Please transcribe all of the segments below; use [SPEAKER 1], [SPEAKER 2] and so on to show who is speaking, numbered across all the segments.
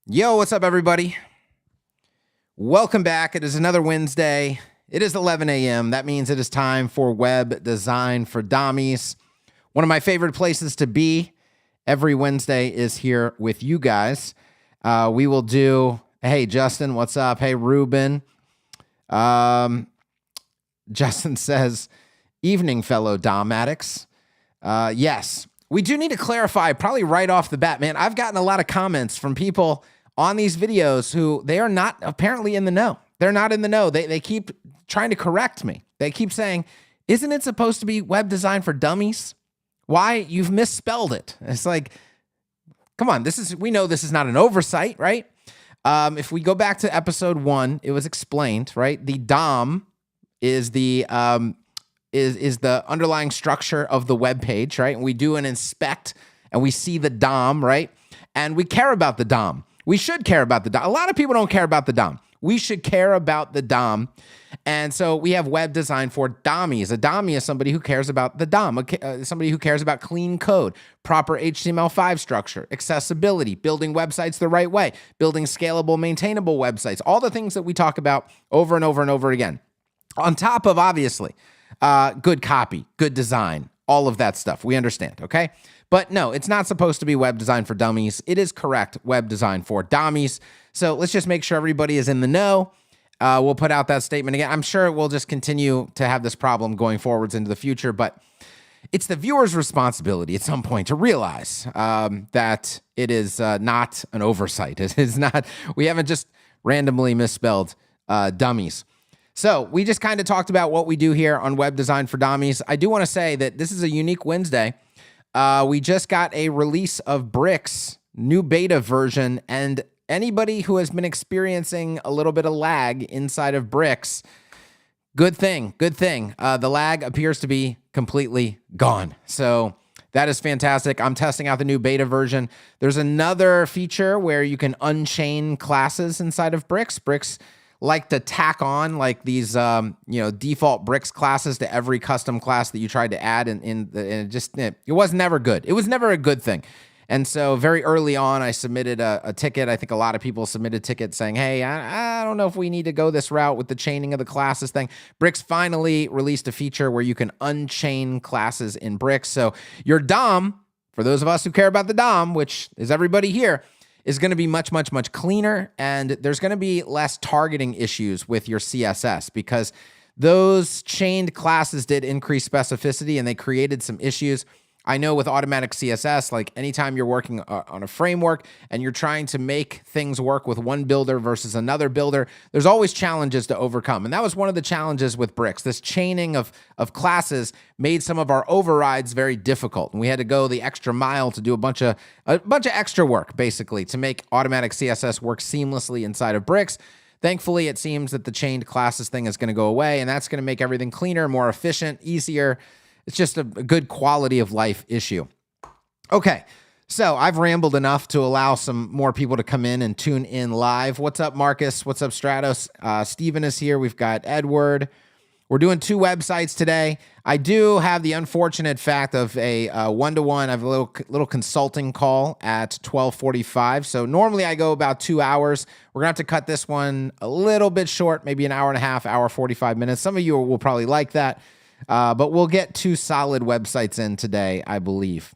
[SPEAKER 1] Yo, what's up, everybody? Welcome back. It is another Wednesday. It is 11 a.m. That means it is time for Web Design for Dommies. One of my favorite places to be every Wednesday is here with you guys. We will do, hey, Justin, what's up? Hey, Ruben. Justin says, evening, fellow Dom addicts. Yes, we do need to clarify probably right off the bat, man. I've gotten a lot of comments from people on these videos who they are not apparently in the know. They're not in the know. They keep trying to correct me. They keep saying, isn't it supposed to be Web Design for Dummies? Why? You've misspelled it. It's like, come on, we know this is not an oversight, right? If we go back to episode 1, it was explained, right? The DOM is the underlying structure of the web page, right? And we do an inspect and we see the DOM, right? And we care about the DOM. We should care about the DOM. A lot of people don't care about the DOM. We should care about the DOM. And so we have Web Design for Dommies. A Dommie is somebody who cares about the DOM, somebody who cares about clean code, proper HTML5 structure, accessibility, building websites the right way, building scalable, maintainable websites, all the things that we talk about over and over and over again. On top of, obviously, good copy, good design, all of that stuff. We understand, okay? But no, it's not supposed to be Web Design for Dummies. It is correct Web Design for Dommies. So let's just make sure everybody is in the know. We'll put out that statement again. I'm sure we'll just continue to have this problem going forwards into the future, but it's the viewer's responsibility at some point to realize that it is not an oversight. It is not, we haven't just randomly misspelled dummies. So we just kind of talked about what we do here on Web Design for Dommies. I do want to say that this is a unique Wednesday. We just got a release of Bricks, new beta version, and anybody who has been experiencing a little bit of lag inside of Bricks, good thing. The lag appears to be completely gone. So that is fantastic. I'm testing out the new beta version. There's another feature where you can unchain classes inside of Bricks. Bricks like to tack on like these, default Bricks classes to every custom class that you tried to add, and it was never good. It was never a good thing. And so very early on, I submitted a ticket. I think a lot of people submitted tickets saying, hey, I don't know if we need to go this route with the chaining of the classes thing. Bricks finally released a feature where you can unchain classes in Bricks. So your DOM, for those of us who care about the DOM, which is everybody here, is going to be much, much, much cleaner, and there's going to be less targeting issues with your CSS because those chained classes did increase specificity and they created some issues. I know with automatic CSS, like anytime you're working on a framework and you're trying to make things work with one builder versus another builder, there's always challenges to overcome. And that was one of the challenges with Bricks. This chaining of classes made some of our overrides very difficult. And we had to go the extra mile to do a bunch of extra work, basically, to make automatic CSS work seamlessly inside of Bricks. Thankfully, it seems that the chained classes thing is going to go away, and that's going to make everything cleaner, more efficient, easier. It's just a good quality of life issue. Okay, so I've rambled enough to allow some more people to come in and tune in live. What's up, Marcus? What's up, Stratos? Steven is here. We've got Edward. We're doing 2 websites today. I do have the unfortunate fact of a one-to-one. I have a little consulting call at 12:45. So normally I go about 2 hours. We're going to have to cut this one a little bit short, maybe an hour and a half, hour 45 minutes. Some of you will probably like that. But we'll get 2 solid websites in today, I believe.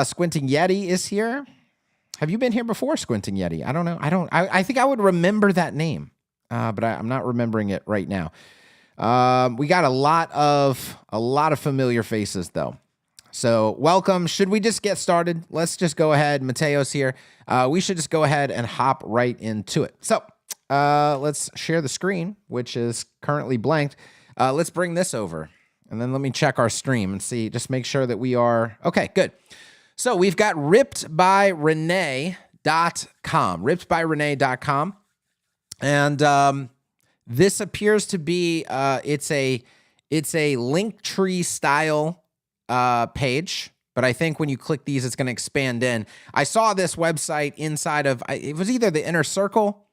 [SPEAKER 1] Squinting Yeti is here. Have you been here before, Squinting Yeti? I don't know. I think I would remember that name, but I'm not remembering it right now. We got a lot of familiar faces though. So welcome. Should we just get started? Let's just go ahead. Mateo's here. We should just go ahead and hop right into it. So let's share the screen, which is currently blanked. Let's bring this over, and then let me check our stream and see, just make sure that we are, okay, good. So we've got rippedbyrene.com, rippedbyrene.com, and this appears to be, it's a Linktree style page, but I think when you click these, it's going to expand in. I saw this website inside of, it was either the Inner Circle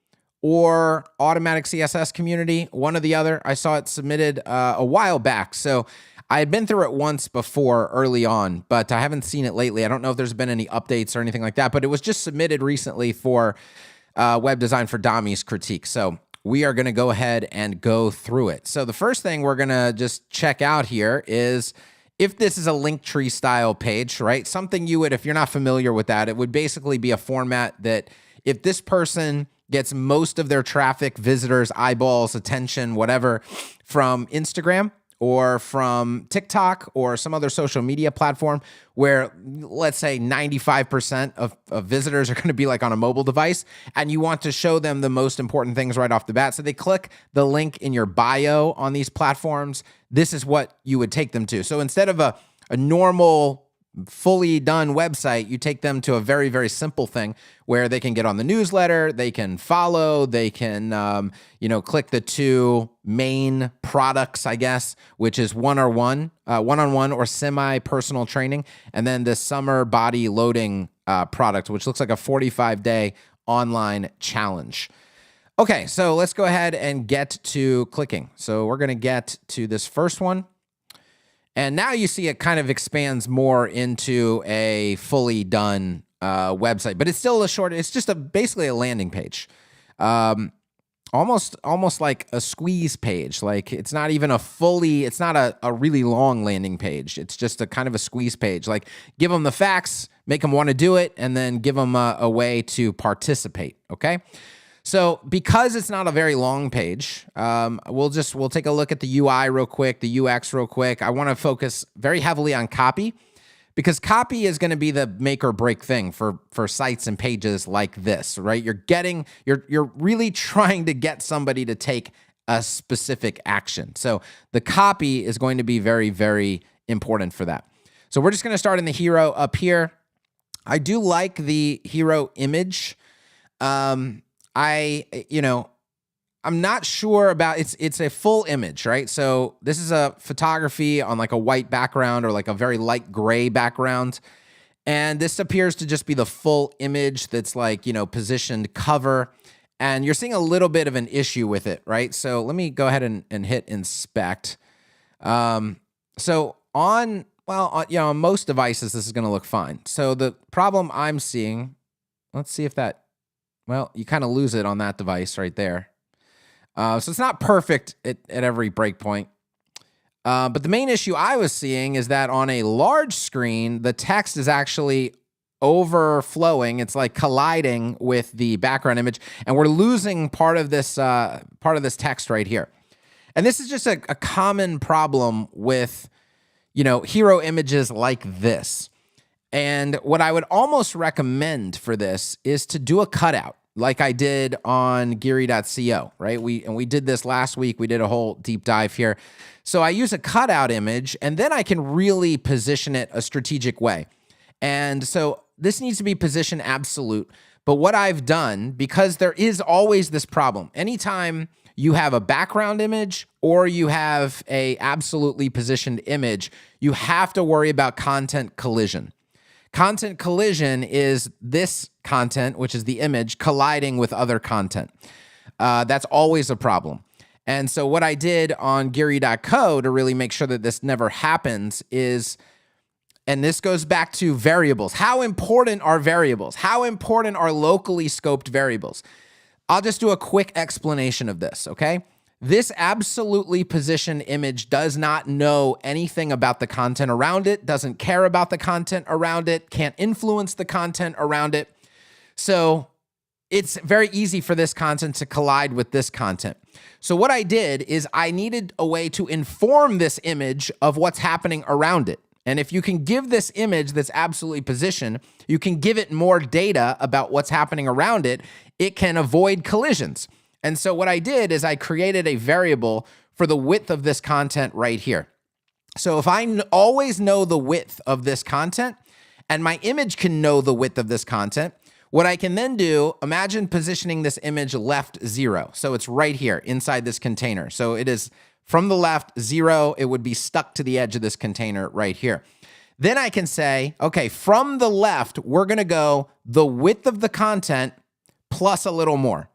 [SPEAKER 1] or Automatic CSS Community, one or the other. I saw it submitted a while back. So I had been through it once before early on, but I haven't seen it lately. I don't know if there's been any updates or anything like that, but it was just submitted recently for Web Design for Dommies critique. So we are going to go ahead and go through it. So the first thing we're going to just check out here is if this is a Linktree style page, right? Something you would, if you're not familiar with that, it would basically be a format that if this person gets most of their traffic, visitors, eyeballs, attention, whatever, from Instagram or from TikTok or some other social media platform where, let's say, 95% of visitors are going to be like on a mobile device, and you want to show them the most important things right off the bat. So they click the link in your bio on these platforms. This is what you would take them to. So instead of a normal fully done website, you take them to a very, very simple thing where they can get on the newsletter, they can follow, they can, click the two main products, I guess, which is one-on-one or semi-personal training, and then the summer body loading product, which looks like a 45-day online challenge. Okay, so let's go ahead and get to clicking. So we're going to get to this first one. And now you see it kind of expands more into a fully done website, but it's still it's just basically a landing page. Almost like a squeeze page. Like it's not even it's not a really long landing page. It's just a kind of a squeeze page. Like give them the facts, make them want to do it, and then give them a way to participate, okay? So because it's not a very long page, we'll take a look at the UI real quick, the UX real quick. I want to focus very heavily on copy because copy is going to be the make or break thing for sites and pages like this, right? You're really trying to get somebody to take a specific action. So the copy is going to be very, very important for that. So we're just going to start in the hero up here. I do like the hero image. I'm not sure about it's a full image, right? So this is a photography on like a white background or like a very light gray background. And this appears to just be the full image that's like, positioned cover. And you're seeing a little bit of an issue with it, right? So let me go ahead and hit inspect. So on most devices, this is going to look fine. So the problem I'm seeing, let's see if that, well, you kind of lose it on that device right there. So it's not perfect at every breakpoint. But the main issue I was seeing is that on a large screen, the text is actually overflowing. It's like colliding with the background image, and we're losing part of this text right here. And this is just a common problem with, hero images like this. And what I would almost recommend for this is to do a cutout like I did on Geary.co, right? We did this last week. We did a whole deep dive here. So I use a cutout image, and then I can really position it a strategic way. And so this needs to be position absolute. But what I've done, because there is always this problem, anytime you have a background image or you have a absolutely positioned image, you have to worry about content collision. Content collision is this content, which is the image, colliding with other content. That's always a problem. And so what I did on Geary.co to really make sure that this never happens is, and this goes back to variables. How important are variables? How important are locally scoped variables? I'll just do a quick explanation of this, okay? This absolutely positioned image does not know anything about the content around it, doesn't care about the content around it, can't influence the content around it. So it's very easy for this content to collide with this content. So what I did is I needed a way to inform this image of what's happening around it. And if you can give this image that's absolutely positioned, you can give it more data about what's happening around it, it can avoid collisions. And so what I did is I created a variable for the width of this content right here. So if I always know the width of this content and my image can know the width of this content, what I can then do, imagine positioning this image left 0. So it's right here inside this container. So it is from the left 0, it would be stuck to the edge of this container right here. Then I can say, okay, from the left, we're going to go the width of the content plus a little more.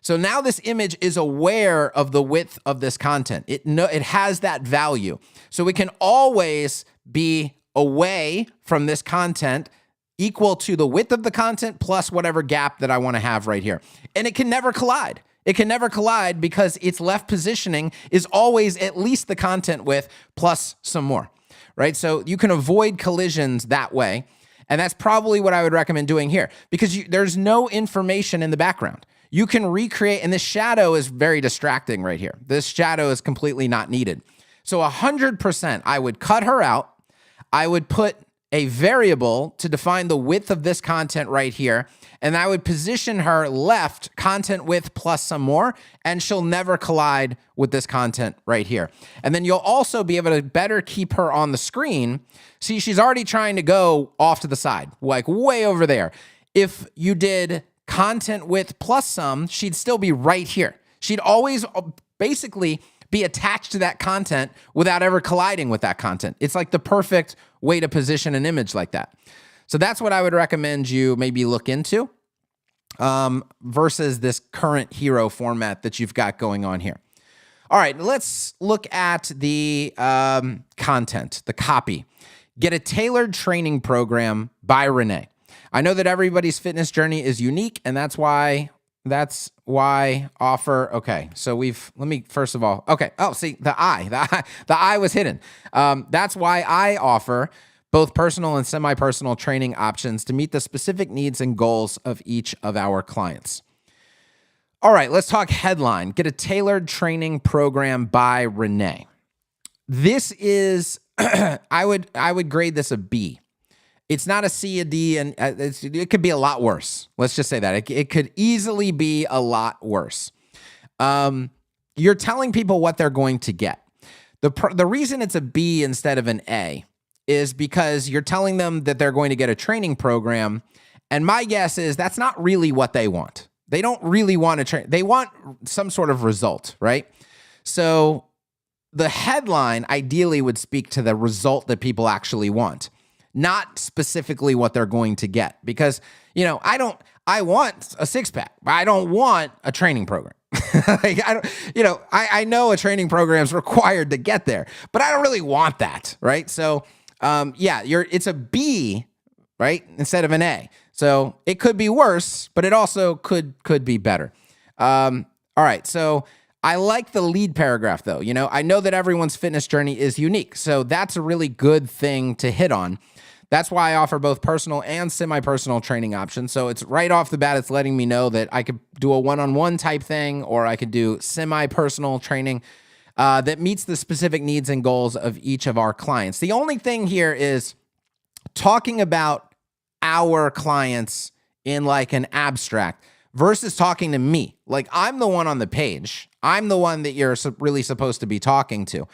[SPEAKER 1] So now this image is aware of the width of this content. It has that value. So we can always be away from this content equal to the width of the content plus whatever gap that I want to have right here. And it can never collide. It can never collide because its left positioning is always at least the content width plus some more, right? So you can avoid collisions that way. And that's probably what I would recommend doing here because there's no information in the background. You can recreate, and this shadow is very distracting right here. This shadow is completely not needed. So 100%, I would cut her out. I would put a variable to define the width of this content right here, and I would position her left content width plus some more, and she'll never collide with this content right here. And then you'll also be able to better keep her on the screen. See, she's already trying to go off to the side, like way over there. If you did content width plus some, she'd still be right here. She'd always basically be attached to that content without ever colliding with that content. It's like the perfect way to position an image like that. So that's what I would recommend you maybe look into versus this current hero format that you've got going on here. All right, let's look at the content, the copy. Get a tailored training program by Renee. I know that everybody's fitness journey is unique, and that's why offer. Okay, so let me first of all, okay. Oh, see, the I was hidden. That's why I offer both personal and semi-personal training options to meet the specific needs and goals of each of our clients. All right, let's talk headline. Get a tailored training program by Renee. This is, I would grade this a B. It's not a C, a D, and it could be a lot worse. Let's just say that. It could easily be a lot worse. You're telling people what they're going to get. The reason it's a B instead of an A is because you're telling them that they're going to get a training program, and my guess is that's not really what they want. They don't really want to train. They want some sort of result, right? So the headline ideally would speak to the result that people actually want, not specifically what they're going to get. Because, I want a six-pack, but I don't want a training program. I know a training program is required to get there, but I don't really want that, right? So, it's a B, right, instead of an A. So it could be worse, but it also could be better. All right, so I like the lead paragraph, though. I know that everyone's fitness journey is unique, so that's a really good thing to hit on. That's why I offer both personal and semi-personal training options. So it's right off the bat, it's letting me know that I could do a one-on-one type thing, or I could do semi-personal training that meets the specific needs and goals of each of our clients. The only thing here is talking about our clients in like an abstract versus talking to me. Like I'm the one on the page. I'm the one that you're really supposed to be talking to.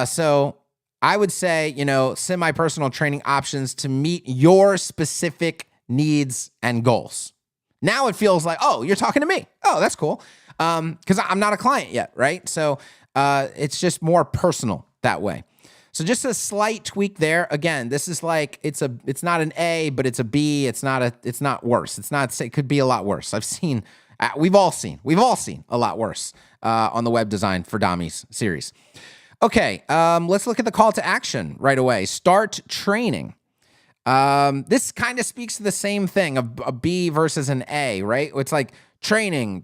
[SPEAKER 1] So I would say, semi-personal training options to meet your specific needs and goals. Now it feels like, oh, you're talking to me. Oh, that's cool. Because I'm not a client yet, right? So it's just more personal that way. So just a slight tweak there. Again, this is like it's not an A, but it's a B. It's not worse. It could be a lot worse. We've all seen a lot worse on the web design for Dommies series. Okay, let's look at the call to action right away. Start training. This kind of speaks to the same thing of a B versus an A, right? It's like training.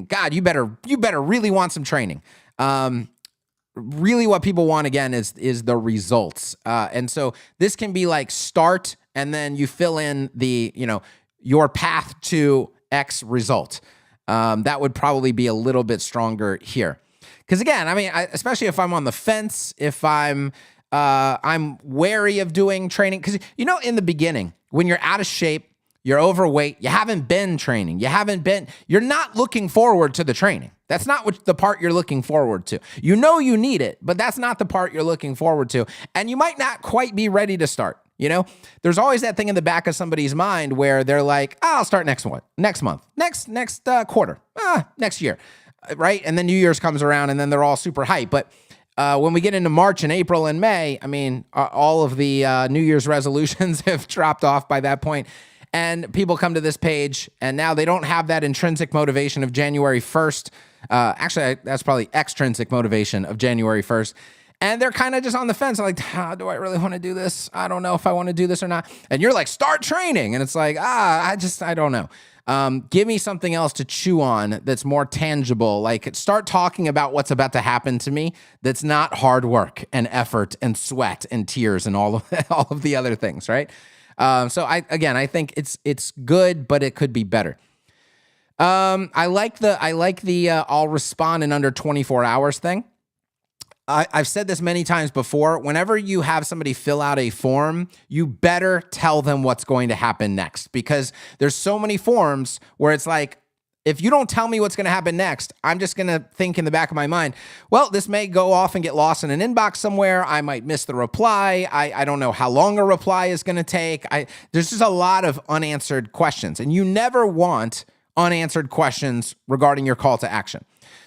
[SPEAKER 1] God, you better really want some training. Really what people want, again, is the results. And so this can be like start, and then you fill in your path to X result. That would probably be a little bit stronger here. Because again, especially if I'm on the fence, if I'm wary of doing training, because in the beginning, when you're out of shape, you're overweight, you haven't been training, you're not looking forward to the training. That's not the part you're looking forward to. You need it, but that's not the part you're looking forward to. And you might not quite be ready to start. There's always that thing in the back of somebody's mind where they're like, I'll start next month, next quarter, next year. Right? And then New Year's comes around and then they're all super hyped. But when we get into March and April and May, all of the New Year's resolutions have dropped off by that point. And people come to this page and now they don't have that intrinsic motivation of January 1st. Actually, that's probably extrinsic motivation of January 1st. And they're kind of just on the fence. Like, do I really want to do this? I don't know if I want to do this or not. And you're like, start training. And it's like, I don't know. Give me something else to chew on that's more tangible. Like, start talking about what's about to happen to me that's not hard work and effort and sweat and tears and all of the other things, right? So I think it's good, but it could be better. I like the I'll respond in under 24 hours thing. I've said this many times before. Whenever you have somebody fill out a form, you better tell them what's going to happen next, because there's so many forms where it's like, if you don't tell me what's going to happen next, I'm just going to think in the back of my mind, well, this may go off and get lost in an inbox somewhere. I might miss the reply. I don't know how long a reply is going to take. There's just a lot of unanswered questions, and you never want unanswered questions regarding your call to action.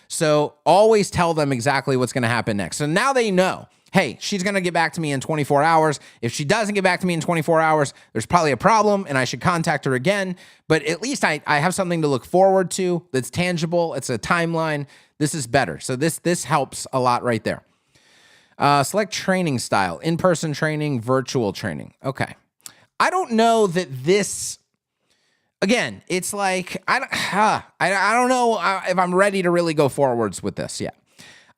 [SPEAKER 1] So always tell them exactly what's going to happen next. So now they know, hey, she's going to get back to me in 24 hours. If she doesn't get back to me in 24 hours, there's probably a problem and I should contact her again. But at least I have something to look forward to that's tangible. It's a timeline. This is better. So this helps a lot right there. Select training style, in-person training, virtual training. Okay. I don't know that this... Again, it's like, I don't know if I'm ready to really go forwards with this yet.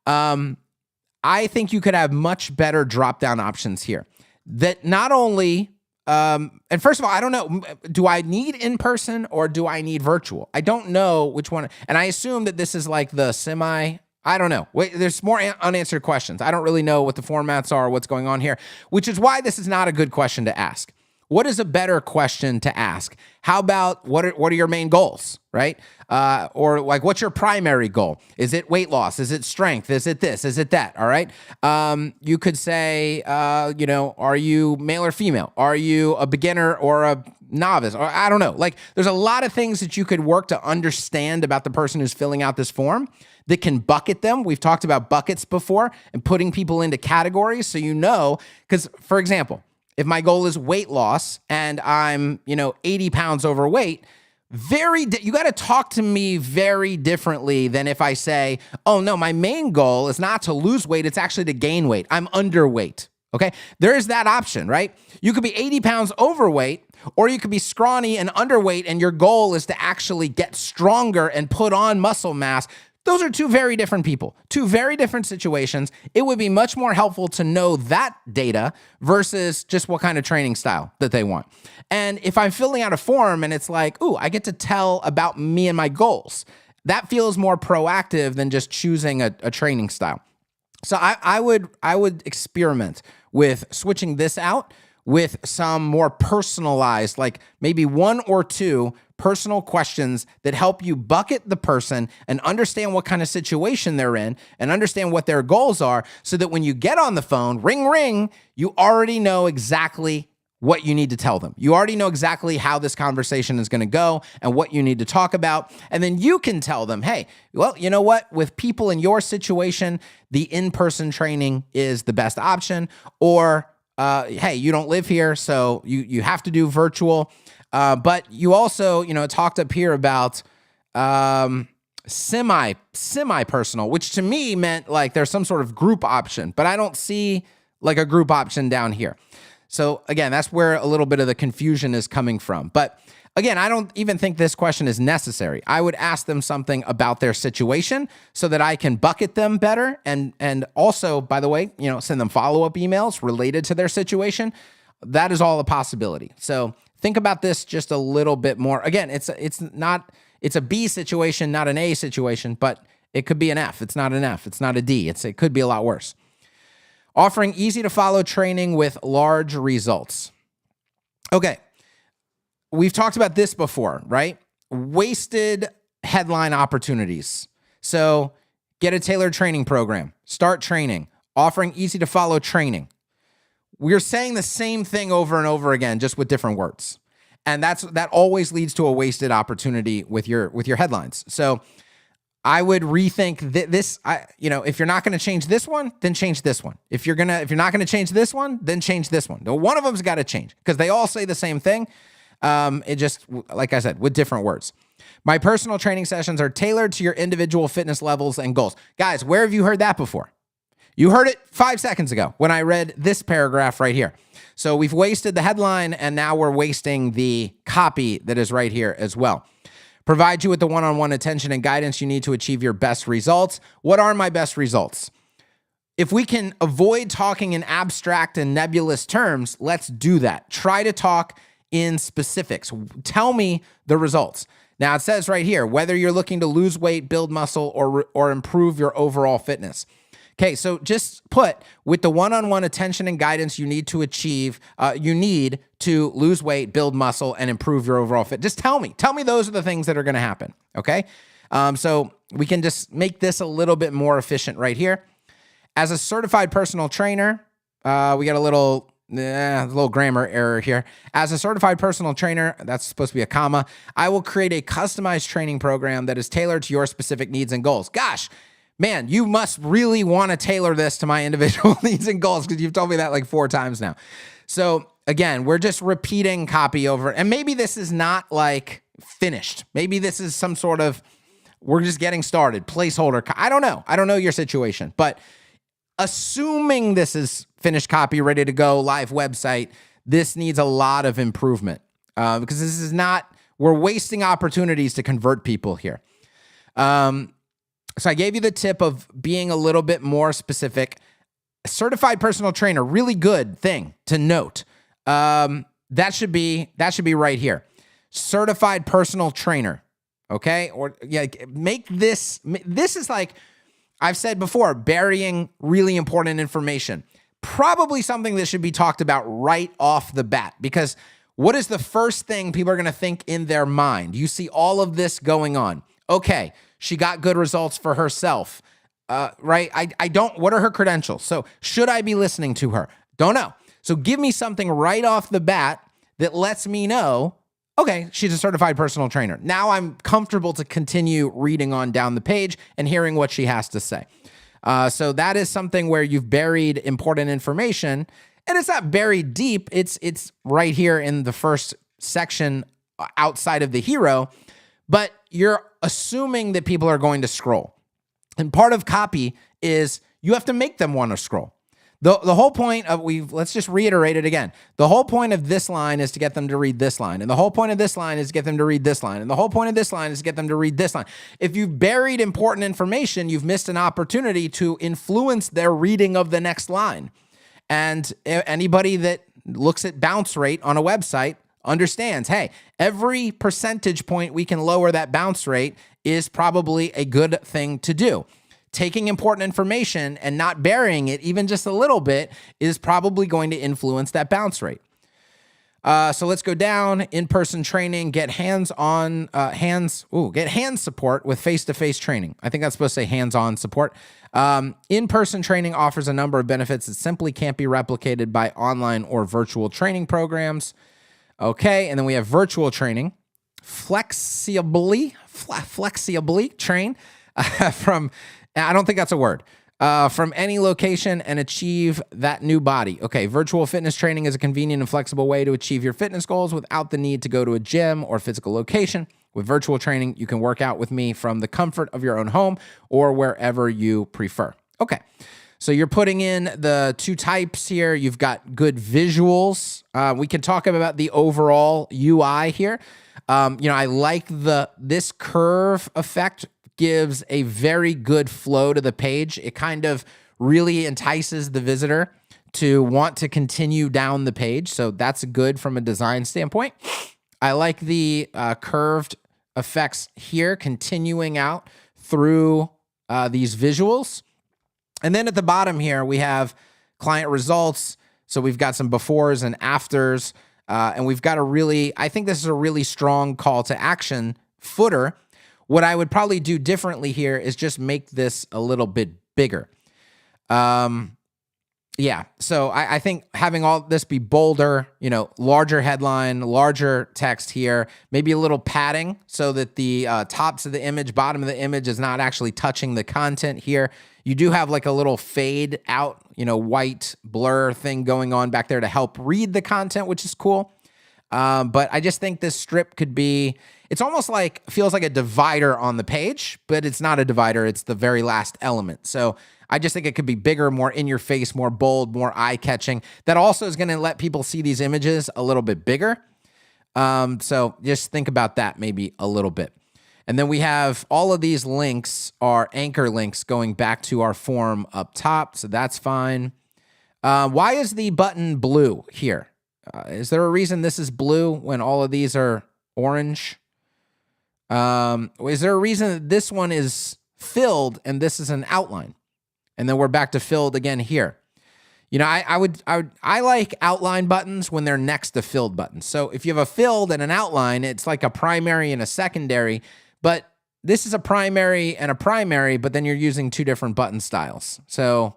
[SPEAKER 1] I think you could have much better drop-down options here. That not only, and first of all, I don't know, do I need in-person or do I need virtual? I don't know which one, and I assume that this is like the I don't know. Wait, there's more unanswered questions. I don't really know what the formats are, what's going on here, which is why this is not a good question to ask. What is a better question to ask? How about what are your main goals, right? Or like, what's your primary goal? Is it weight loss? Is it strength? Is it this? Is it that? All right. You could say, are you male or female? Are you a beginner or a novice? Or I don't know. Like, there's a lot of things that you could work to understand about the person who's filling out this form that can bucket them. We've talked about buckets before and putting people into categories. So, because for example, if my goal is weight loss and I'm, 80 pounds overweight, you got to talk to me very differently than if I say, oh no, my main goal is not to lose weight. It's actually to gain weight. I'm underweight. Okay. There is that option, right? You could be 80 pounds overweight, or you could be scrawny and underweight, and your goal is to actually get stronger and put on muscle mass. Those are two very different people, two very different situations. It would be much more helpful to know that data versus just what kind of training style that they want. And if I'm filling out a form and it's like, ooh, I get to tell about me and my goals, that feels more proactive than just choosing a training style. So I would experiment with switching this out with some more personalized, like maybe one or two personal questions that help you bucket the person and understand what kind of situation they're in and understand what their goals are, so that when you get on the phone, ring, ring, you already know exactly what you need to tell them. You already know exactly how this conversation is going to go and what you need to talk about. And then you can tell them, hey, well, you know what? With people in your situation, the in-person training is the best option. Or, hey, you don't live here, so you have to do virtual. But you also, talked up here about semi-personal, which to me meant like there's some sort of group option, but I don't see like a group option down here. So again, that's where a little bit of the confusion is coming from. But again, I don't even think this question is necessary. I would ask them something about their situation so that I can bucket them better. And also, by the way, send them follow-up emails related to their situation. That is all a possibility. So think about this just a little bit more. Again, it's a B situation, not an A situation, but it could be an F. It's not an F. It's not a D. It could be a lot worse. Offering easy to follow training with large results. Okay. We've talked about this before, right? Wasted headline opportunities. So get a tailored training program, start training, offering easy to follow training. We're saying the same thing over and over again, just with different words. And that always leads to a wasted opportunity with your headlines. So I would rethink this. If you're not going to change this one, then change this one. If you're not going to change this one, then change this one. One of them's got to change because they all say the same thing. It just, like I said, with different words. My personal training sessions are tailored to your individual fitness levels and goals. Guys, where have you heard that before? You heard it 5 seconds ago when I read this paragraph right here. So we've wasted the headline, and now we're wasting the copy that is right here as well. Provide you with the one-on-one attention and guidance you need to achieve your best results. What are my best results? If we can avoid talking in abstract and nebulous terms, let's do that. Try to talk in specifics. Tell me the results. Now, it says right here, whether you're looking to lose weight, build muscle, or improve your overall fitness. Okay, so just put with the one-on-one attention and guidance you need to achieve, you need to lose weight, build muscle, and improve your overall fit. Just tell me those are the things that are going to happen, okay? So we can just make this a little bit more efficient right here. As a certified personal trainer, we got a little grammar error here. As a certified personal trainer, that's supposed to be a comma, I will create a customized training program that is tailored to your specific needs and goals. Gosh, man, you must really want to tailor this to my individual needs and goals because you've told me that like 4 times now. So again, we're just repeating copy over. And maybe this is not like finished. Maybe this is some sort of, we're just getting started, placeholder. I don't know. I don't know your situation. But assuming this is finished copy, ready to go, live website, this needs a lot of improvement because this is not, we're wasting opportunities to convert people here. So I gave you the tip of being a little bit more specific. Certified personal trainer, really good thing to note. That should be right here. Certified personal trainer, okay? Or yeah, make this is like I've said before, burying really important information. Probably something that should be talked about right off the bat because what is the first thing people are going to think in their mind? You see all of this going on. Okay, she got good results for herself, right? I don't, what are her credentials? So should I be listening to her? Don't know. So give me something right off the bat that lets me know, okay, she's a certified personal trainer. Now I'm comfortable to continue reading on down the page and hearing what she has to say. So that is something where you've buried important information, and it's not buried deep. It's right here in the first section outside of the hero, but you're assuming that people are going to scroll. And part of copy is you have to make them want to scroll. The whole point of, let's just reiterate it again. The whole point of this line is to get them to read this line. And the whole point of this line is to get them to read this line. And the whole point of this line is to get them to read this line. If you've buried important information, you've missed an opportunity to influence their reading of the next line. And anybody that looks at bounce rate on a website understands, hey, every percentage point we can lower that bounce rate is probably a good thing to do. Taking important information and not burying it even just a little bit is probably going to influence that bounce rate. So let's go down. In-person training, get hands support with face-to-face training. I think that's supposed to say hands-on support. In-person training offers a number of benefits that simply can't be replicated by online or virtual training programs. Okay, and then we have virtual training. Flexibly train from, I don't think that's a word, from any location and achieve that new body. Okay, virtual fitness training is a convenient and flexible way to achieve your fitness goals without the need to go to a gym or physical location. With virtual training, you can work out with me from the comfort of your own home or wherever you prefer. Okay, so you're putting in the 2 types here. You've got good visuals. We can talk about the overall UI here. I like this curve effect gives a very good flow to the page. It kind of really entices the visitor to want to continue down the page. So that's good from a design standpoint. I like the curved effects here continuing out through these visuals. And then at the bottom here, we have client results. So we've got some befores and afters. And we've got I think this is a really strong call to action footer. What I would probably do differently here is just make this a little bit bigger. So I think having all this be bolder, larger headline, larger text here, maybe a little padding so that the tops of the image, bottom of the image is not actually touching the content here. You do have like a little fade out, white blur thing going on back there to help read the content, which is cool. But I just think this strip could be, it's almost like, feels like a divider on the page, but it's not a divider. It's the very last element. So I just think it could be bigger, more in your face, more bold, more eye catching. That also is going to let people see these images a little bit bigger. So just think about that maybe a little bit. And then we have all of these links are anchor links going back to our form up top. So that's fine. Why is the button blue here? Is there a reason this is blue when all of these are orange? Is there a reason that this one is filled and this is an outline? And then we're back to filled again here. You know, I like outline buttons when they're next to filled buttons. So if you have a filled and an outline, it's like a primary and a secondary, but this is a primary and a primary, but then you're using two different button styles. So,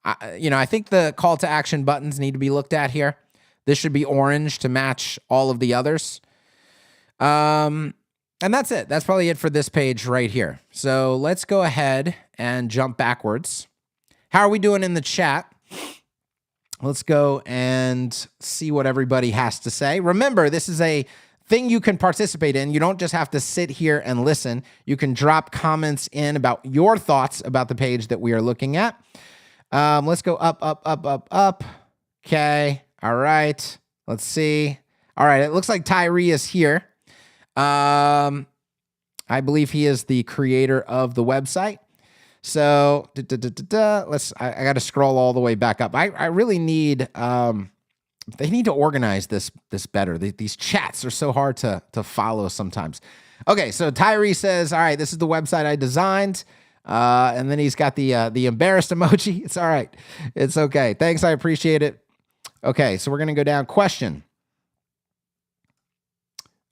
[SPEAKER 1] I think the call to action buttons need to be looked at here. This should be orange to match all of the others. And that's it. That's probably it for this page right here. So let's go ahead and jump backwards. How are we doing in the chat? Let's go and see what everybody has to say. Remember, this is a thing you can participate in. You don't just have to sit here and listen. You can drop comments in about your thoughts about the page that we are looking at. Let's go up, up, up, up, up. Okay. All right. Let's see. All right. It looks like Tyree is here. I believe he is the creator of the website. So I got to scroll all the way back up. I really need, they need to organize this better. These chats are so hard to follow sometimes. Okay. So Tyree says, all right, this is the website I designed. And then he's got the embarrassed emoji. It's all right. It's okay. Thanks. I appreciate it. Okay, so we're going to go down. Question.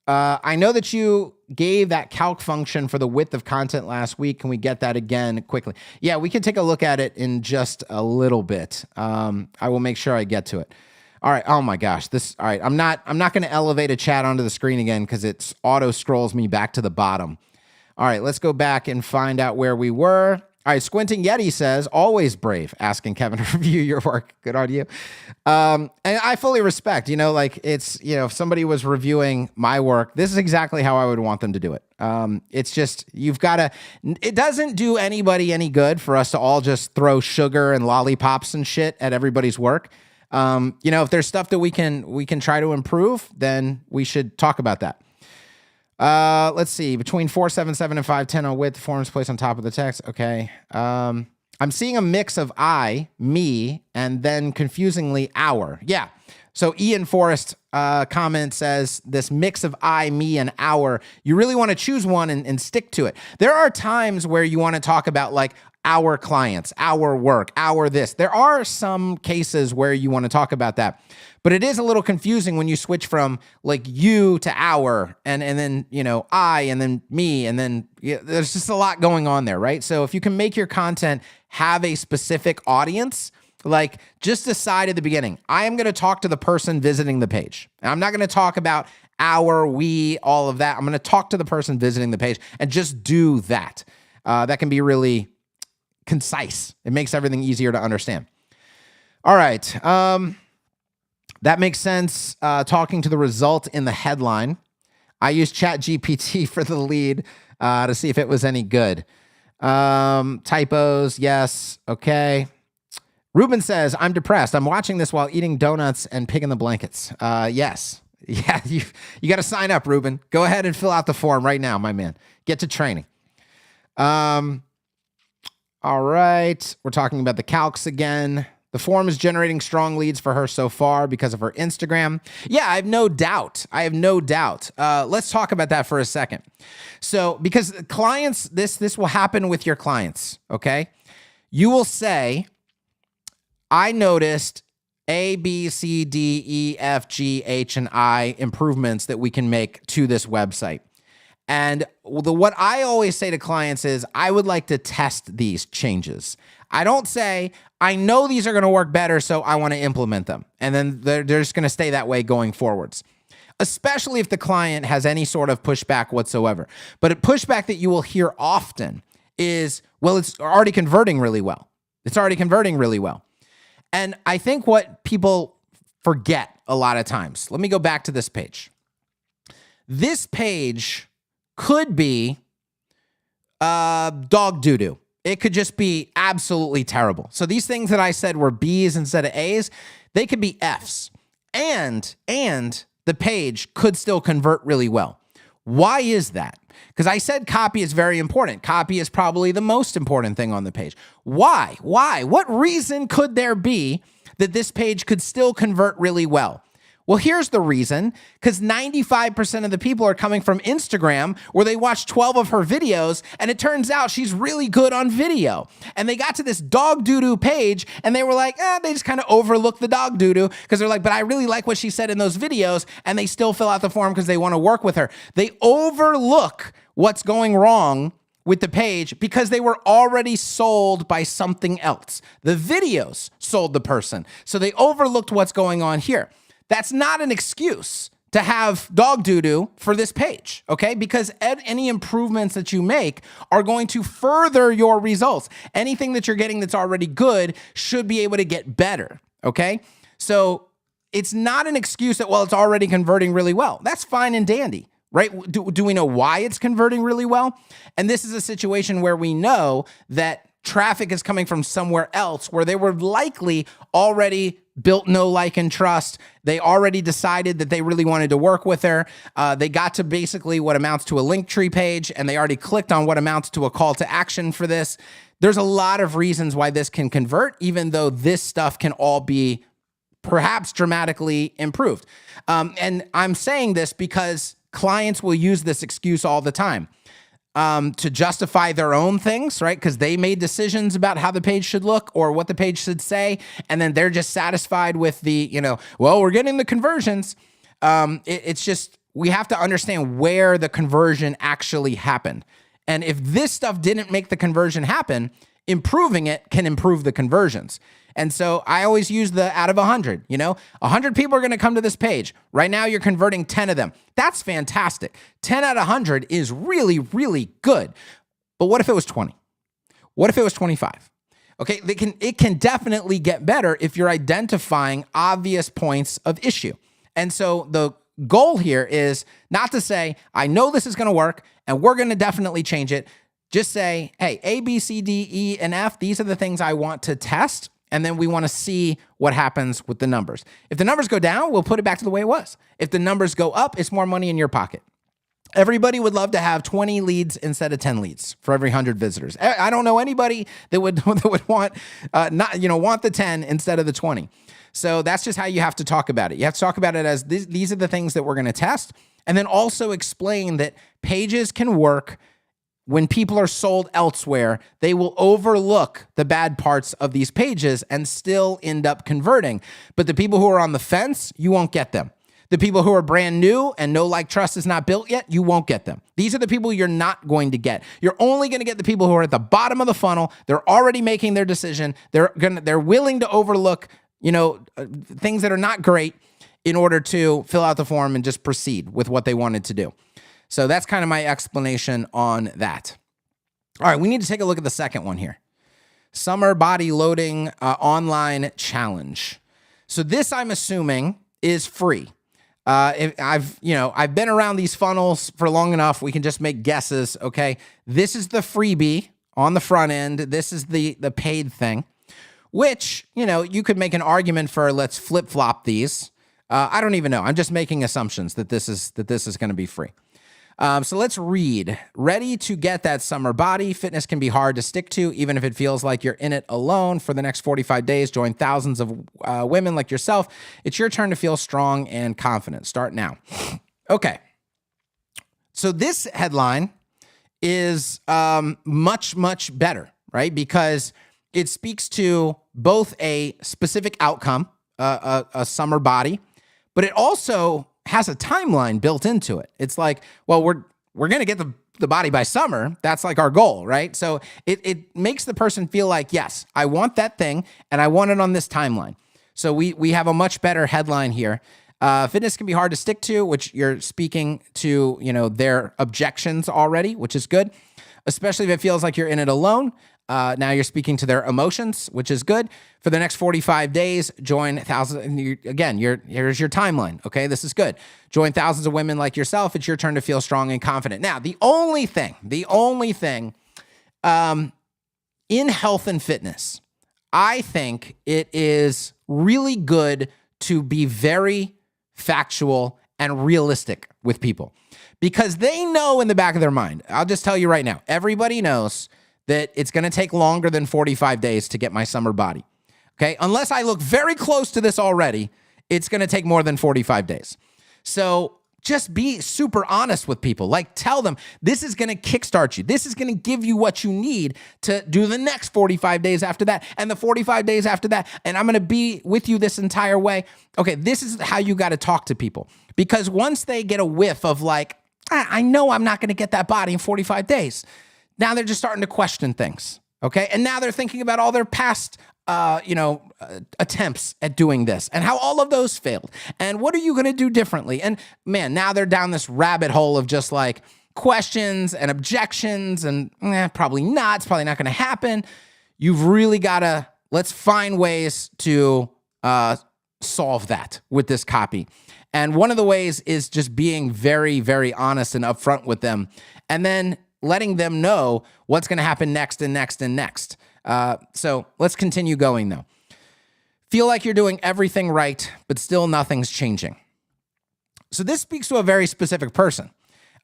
[SPEAKER 1] I know that you gave that calc function for the width of content last week. Can we get that again quickly? Yeah, we can take a look at it in just a little bit. I will make sure I get to it. All right. Oh my gosh. All right. I'm not going to elevate a chat onto the screen again because it's auto scrolls me back to the bottom. All right, let's go back and find out where we were. All right, Squinting Yeti says, always brave, asking Kevin to review your work. Good on you. And I fully respect, like it's, if somebody was reviewing my work, this is exactly how I would want them to do it. It's just, it doesn't do anybody any good for us to all just throw sugar and lollipops and shit at everybody's work. If there's stuff that we can try to improve, then we should talk about that. Let's see, between 477 and 510 on width, forms placed on top of the text. Okay. I'm seeing a mix of I, me, and then confusingly our. Yeah. So Ian Forrest comment says this mix of I, me, and our. You really want to choose one and stick to it. There are times where you want to talk about like our clients, our work, our this. There are some cases where you want to talk about that. But it is a little confusing when you switch from like you to our and then, I and then me and then there's just a lot going on there, right? So if you can make your content have a specific audience, like just decide at the beginning, I am going to talk to the person visiting the page. And I'm not going to talk about our, we, all of that. I'm going to talk to the person visiting the page and just do that. That can be really concise. It makes everything easier to understand. All right. That makes sense. Talking to the result in the headline. I used ChatGPT for the lead to see if it was any good. Typos, yes. Okay. Ruben says, I'm depressed. I'm watching this while eating donuts and pig in the blankets. Yes. Yeah, you got to sign up, Ruben. Go ahead and fill out the form right now, my man. Get to training. All right. We're talking about the calcs again. The form is generating strong leads for her so far because of her Instagram. Yeah, I have no doubt. Let's talk about that for a second. So, because clients, this will happen with your clients, okay? You will say, I noticed A, B, C, D, E, F, G, H, and I improvements that we can make to this website. And what I always say to clients is, I would like to test these changes. I don't say, I know these are going to work better, so I want to implement them. And then they're just going to stay that way going forwards, especially if the client has any sort of pushback whatsoever. But a pushback that you will hear often is, well, it's already converting really well. And I think what people forget a lot of times. Let me go back to this page. This page could be dog doo-doo. It could just be absolutely terrible. So these things that I said were B's instead of A's, they could be F's. And the page could still convert really well. Why is that? Because I said copy is very important. Copy is probably the most important thing on the page. Why? What reason could there be that this page could still convert really well? Well, here's the reason, because 95% of the people are coming from Instagram where they watched 12 of her videos, and it turns out she's really good on video. And they got to this dog doo-doo page, and they were like, they just kind of overlooked the dog doo-doo because they're like, but I really like what she said in those videos, and they still fill out the form because they want to work with her. They overlook what's going wrong with the page because they were already sold by something else. The videos sold the person, so they overlooked what's going on here. That's not an excuse to have dog doo-doo for this page, okay? Because any improvements that you make are going to further your results. Anything that you're getting that's already good should be able to get better, okay? So it's not an excuse that, well, it's already converting really well. That's fine and dandy, right? Do we know why it's converting really well? And this is a situation where we know that traffic is coming from somewhere else where they were likely already built know, like, and trust. They already decided that they really wanted to work with her. They got to basically what amounts to a Linktree page, and they already clicked on what amounts to a call to action for this. There's a lot of reasons why this can convert, even though this stuff can all be perhaps dramatically improved. And I'm saying this because clients will use this excuse all the time. To justify their own things, right? Because they made decisions about how the page should look or what the page should say, and then they're just satisfied with the, well, we're getting the conversions. It's just, we have to understand where the conversion actually happened. And if this stuff didn't make the conversion happen, improving it can improve the conversions. And so I always use the out of 100, 100 people are going to come to this page. Right now, you're converting 10 of them. That's fantastic. 10 out of 100 is really, really good. But what if it was 20? What if it was 25? Okay, it can definitely get better if you're identifying obvious points of issue. And so the goal here is not to say, I know this is going to work and we're going to definitely change it. Just say, hey, A, B, C, D, E, and F, these are the things I want to test. And then we want to see what happens with the numbers. If the numbers go down, we'll put it back to the way it was. If the numbers go up, it's more money in your pocket. Everybody would love to have 20 leads instead of 10 leads for every 100 visitors. I don't know anybody that would want want the 10 instead of the 20. So that's just how you have to talk about it. You have to talk about it as these are the things that we're going to test, and then also explain that pages can work. When people are sold elsewhere, they will overlook the bad parts of these pages and still end up converting. But the people who are on the fence, you won't get them. The people who are brand new and know, like, trust is not built yet, you won't get them. These are the people you're not going to get. You're only going to get the people who are at the bottom of the funnel. They're already making their decision. They're willing to overlook, things that are not great in order to fill out the form and just proceed with what they wanted to do. So that's kind of my explanation on that. All right, we need to take a look at the second one here. Summer Body Loading Online Challenge. So this, I'm assuming, is free. I've been around these funnels for long enough. We can just make guesses, okay? This is the freebie on the front end. This is the paid thing, which, you could make an argument for let's flip-flop these. I don't even know. I'm just making assumptions that this is going to be free. So let's read. Ready to get that summer body. Fitness can be hard to stick to, even if it feels like you're in it alone. For the next 45 days, join thousands of women like yourself. It's your turn to feel strong and confident. Start now. Okay. So this headline is much, much better, right? Because it speaks to both a specific outcome, a summer body, but it also has a timeline built into it. It's like, well, we're going to get the body by summer. That's like our goal, right? So it makes the person feel like, yes, I want that thing and I want it on this timeline. So we have a much better headline here. Fitness can be hard to stick to, which you're speaking to, their objections already, which is good, especially if it feels like you're in it alone. Now you're speaking to their emotions, which is good. For the next 45 days, join thousands. Again, here's your timeline. Okay, this is good. Join thousands of women like yourself. It's your turn to feel strong and confident. Now, the only thing in health and fitness, I think it is really good to be very factual and realistic with people, because they know in the back of their mind. I'll just tell you right now, everybody knows that it's going to take longer than 45 days to get my summer body. Okay? Unless I look very close to this already, it's going to take more than 45 days. So just be super honest with people. Like, tell them this is going to kickstart you. This is going to give you what you need to do the next 45 days after that and the 45 days after that. And I'm going to be with you this entire way. Okay, this is how you got to talk to people. Because once they get a whiff of like, I know I'm not going to get that body in 45 days. Now they're just starting to question things. Okay, and now they're thinking about all their past attempts at doing this and how all of those failed. And what are you going to do differently? And man, now they're down this rabbit hole of just like questions and objections and probably not. It's probably not going to happen. You've really got to, let's find ways to solve that with this copy. And one of the ways is just being very, very honest and upfront with them, and then letting them know what's going to happen next and next and next. So let's continue going though. Feel like you're doing everything right, but still nothing's changing. So this speaks to a very specific person.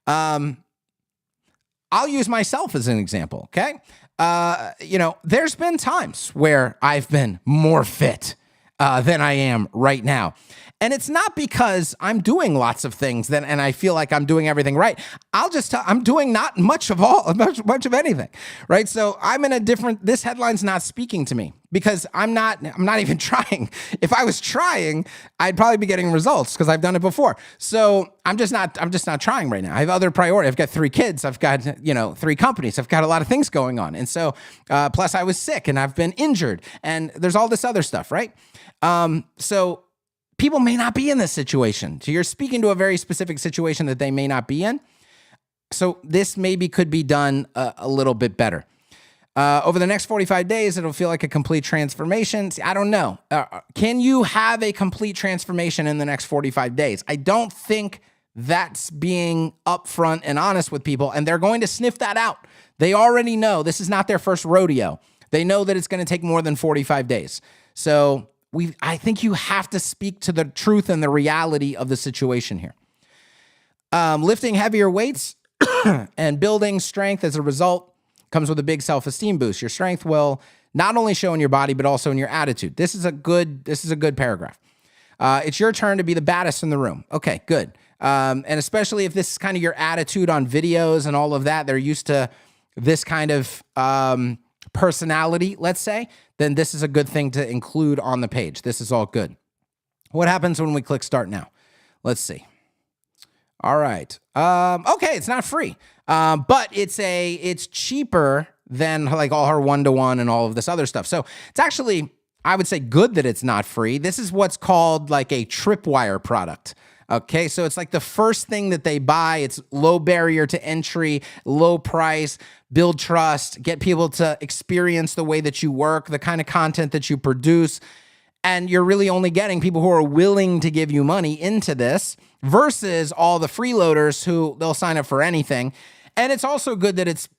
[SPEAKER 1] I'll use myself as an example, okay? There's been times where I've been more fit than I am right now. And it's not because I'm doing lots of things and I feel like I'm doing everything right. I'll just tell, I'm doing not much of anything, right? So I'm in a different, this headline's not speaking to me because I'm not even trying. If I was trying, I'd probably be getting results because I've done it before. So I'm just not trying right now. I have other priorities. I've got 3 kids. I've got, 3 companies. I've got a lot of things going on. And so, plus I was sick and I've been injured and there's all this other stuff, right? So people may not be in this situation. So you're speaking to a very specific situation that they may not be in. So this maybe could be done a little bit better. Over the next 45 days, it'll feel like a complete transformation. See, I don't know. Can you have a complete transformation in the next 45 days? I don't think that's being upfront and honest with people, and they're going to sniff that out. They already know this is not their first rodeo. They know that it's going to take more than 45 days. So I think you have to speak to the truth and the reality of the situation here. Lifting heavier weights and building strength as a result comes with a big self-esteem boost. Your strength will not only show in your body, but also in your attitude. This is a good paragraph. It's your turn to be the baddest in the room. Okay, good. And especially if this is kind of your attitude on videos and all of that, they're used to this kind of personality, let's say, then this is a good thing to include on the page. This is all good. What happens when we click start now? Let's see. All right. Okay, it's not free, but it's cheaper than like all her one-to-one and all of this other stuff. So it's actually, I would say, good that it's not free. This is what's called like a tripwire product. Okay, so it's like the first thing that they buy. It's low barrier to entry, low price, build trust, get people to experience the way that you work, the kind of content that you produce. And you're really only getting people who are willing to give you money into this versus all the freeloaders who they'll sign up for anything. And it's also good that it's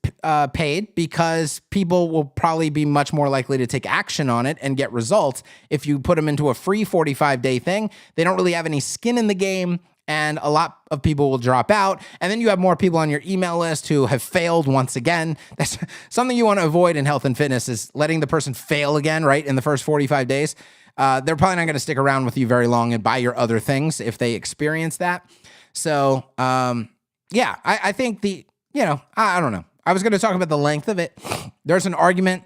[SPEAKER 1] paid because people will probably be much more likely to take action on it and get results. If you put them into a free 45-day thing, they don't really have any skin in the game, and a lot of people will drop out. And then you have more people on your email list who have failed once again. That's something you want to avoid in health and fitness, is letting the person fail again, right, in the first 45 days. They're probably not going to stick around with you very long and buy your other things if they experience that. So, I think I don't know. I was going to talk about the length of it. There's an argument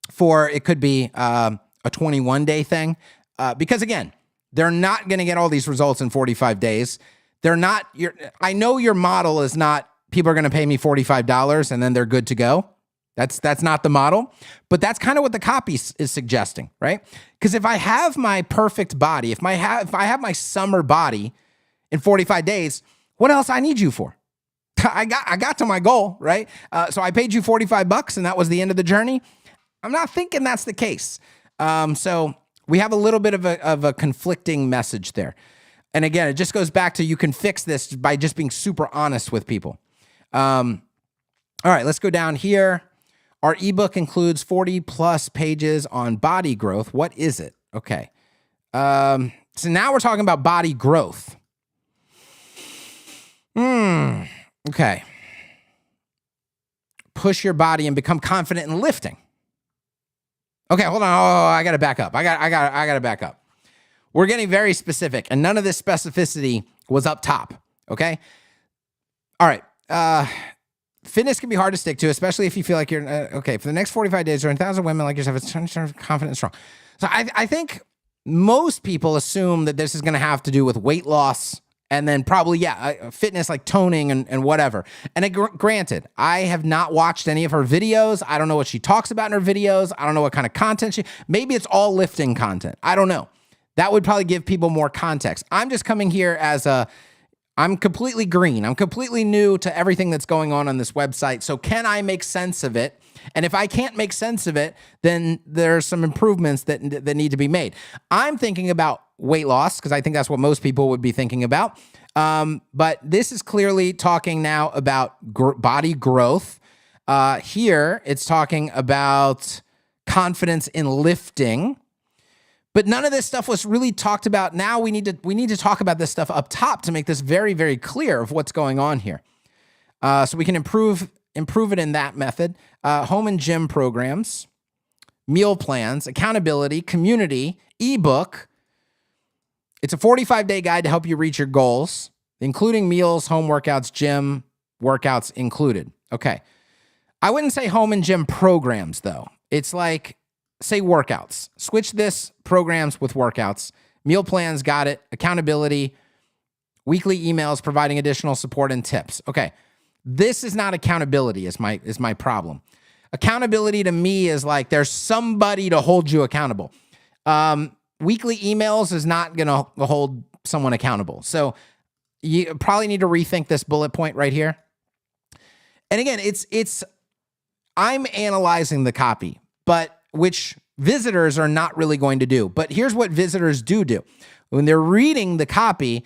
[SPEAKER 1] for it could be a 21-day thing because, again, they're not going to get all these results in 45 days. I know your model is not people are going to pay me $45 and then they're good to go. That's not the model, but that's kind of what the copy is suggesting, right? Because if I have my perfect body, if I have my summer body in 45 days, what else I need you for? I got to my goal, right? So I paid you $45 and that was the end of the journey. I'm not thinking that's the case. So we have a little bit of a conflicting message there. And again, it just goes back to you can fix this by just being super honest with people. All right, let's go down here. Our ebook includes 40 plus pages on body growth. What is it? Okay. So now we're talking about body growth. Okay. Push your body and become confident in lifting. Okay, hold on. Oh, I got to back up. I got to back up. We're getting very specific, and none of this specificity was up top, okay? All right. Fitness can be hard to stick to, especially if you feel like you're, okay, for the next 45 days, there are 1,000 women like yourself, it's confident and strong. So I think most people assume that this is going to have to do with weight loss and then probably, fitness like toning and whatever. And granted, I have not watched any of her videos. I don't know what she talks about in her videos. I don't know what kind of content maybe it's all lifting content. I don't know. That would probably give people more context. I'm just coming here I'm completely green. I'm completely new to everything that's going on this website. So can I make sense of it? And if I can't make sense of it, then there's some improvements that need to be made. I'm thinking about weight loss because I think that's what most people would be thinking about. But this is clearly talking now about body growth. Here, it's talking about confidence in lifting. But none of this stuff was really talked about. Now we need to talk about this stuff up top to make this very, very clear of what's going on here. So we can improve it in that method. Home and gym programs, meal plans, accountability, community, ebook. It's a 45-day guide to help you reach your goals, including meals, home workouts, gym workouts included. Okay. I wouldn't say home and gym programs, though. It's like, say workouts. Switch this programs with workouts. Meal plans, got it. Accountability, weekly emails providing additional support and tips. Okay. This is not accountability is my problem. Accountability to me is like there's somebody to hold you accountable. Weekly emails is not going to hold someone accountable. So you probably need to rethink this bullet point right here. And again, I'm analyzing the copy, but which visitors are not really going to do. But here's what visitors do. When they're reading the copy,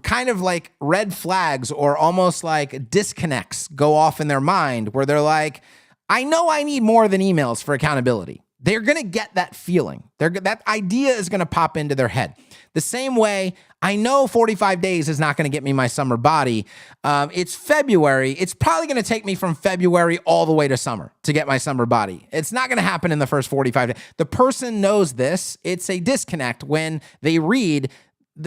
[SPEAKER 1] kind of like red flags or almost like disconnects go off in their mind where they're like, I know I need more than emails for accountability. They're going to get that feeling. That idea is going to pop into their head. The same way, I know 45 days is not going to get me my summer body. It's February. It's probably going to take me from February all the way to summer to get my summer body. It's not going to happen in the first 45 days. The person knows this. It's a disconnect when they read.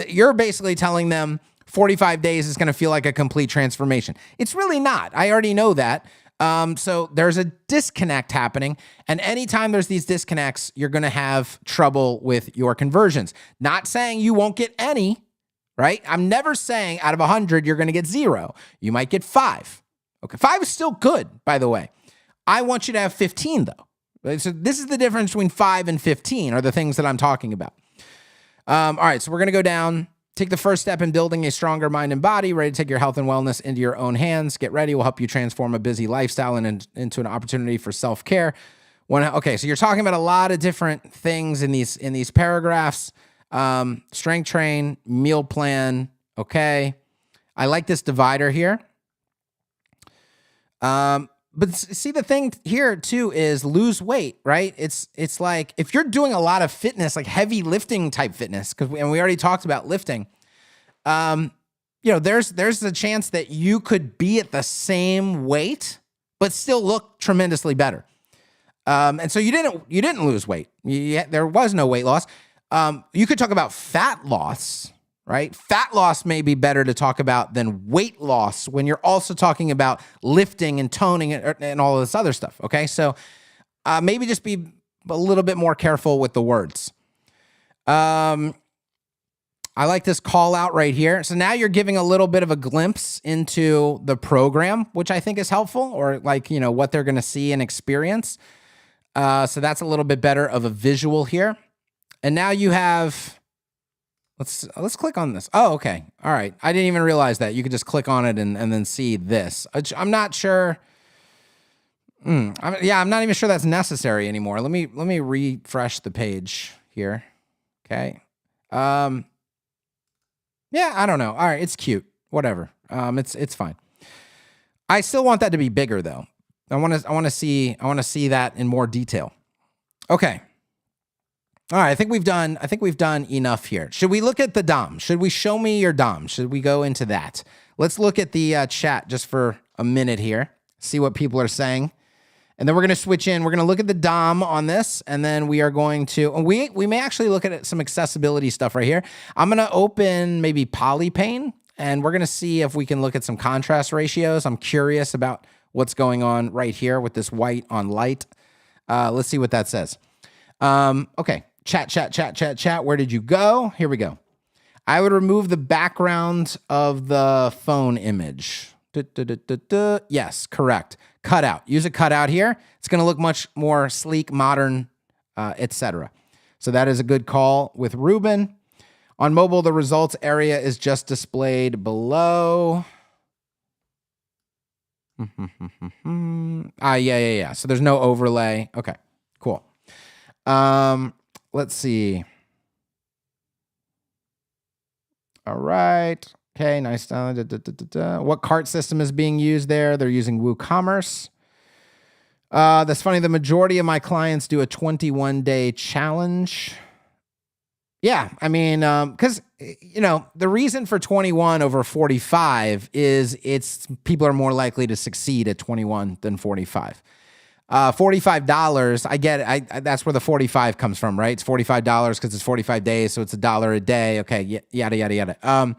[SPEAKER 1] You're basically telling them 45 days is going to feel like a complete transformation. It's really not. I already know that. So there's a disconnect happening. And anytime there's these disconnects, you're going to have trouble with your conversions. Not saying you won't get any, right? I'm never saying out of 100, you're going to get 0. You might get 5. Okay. 5 is still good, by the way. I want you to have 15 though. So this is the difference between 5 and 15 are the things that I'm talking about. All right. So we're going to go down. Take the first step in building a stronger mind and body, ready to take your health and wellness into your own hands. Get ready. We'll help you transform a busy lifestyle into an opportunity for self-care. Okay, so you're talking about a lot of different things in these paragraphs. Strength train, meal plan. Okay. I like this divider here. But see, the thing here too is lose weight, right? It's like if you're doing a lot of fitness, like heavy lifting type fitness, and we already talked about lifting, there's a chance that you could be at the same weight, but still look tremendously better. And so you didn't lose weight. There was no weight loss. You could talk about fat loss. Right? Fat loss may be better to talk about than weight loss when you're also talking about lifting and toning and all of this other stuff. Okay. So maybe just be a little bit more careful with the words. I like this call out right here. So now you're giving a little bit of a glimpse into the program, which I think is helpful, or like, what they're going to see and experience. So that's a little bit better of a visual here. And now you have Let's click on this. Oh, okay. All right. I didn't even realize that. You could just click on it and then see this. I'm not sure. I'm not even sure that's necessary anymore. Let me refresh the page here. Okay. Yeah, I don't know. All right, it's cute. Whatever. It's fine. I still want that to be bigger though. I want to see that in more detail. Okay. All right, I think we've done enough here. Should we look at the DOM? Should we show me your DOM? Should we go into that? Let's look at the chat just for a minute here. See what people are saying. And then we're going to switch in. We're going to look at the DOM on this, and then we are going to, we may actually look at some accessibility stuff right here. I'm going to open maybe Polypain, and we're going to see if we can look at some contrast ratios. I'm curious about what's going on right here with this white on light. Let's see what that says. Okay. Chat. Where did you go? Here we go. I would remove the background of the phone image. Yes, correct. Cutout. Use a cutout here. It's going to look much more sleek, modern, etc. So that is a good call with Ruben. On mobile, the results area is just displayed below. Yeah. So there's no overlay. Okay, cool. Let's see. All right. Okay, nice. What cart system is being used there? They're using WooCommerce. That's funny. The majority of my clients do a 21-day challenge. Yeah, I mean, because, the reason for 21 over 45 is people are more likely to succeed at 21 than 45. $45, I get it. That's where the 45 comes from, right? It's $45 because it's 45 days, so it's $1 a day. Okay, yada, yada, yada.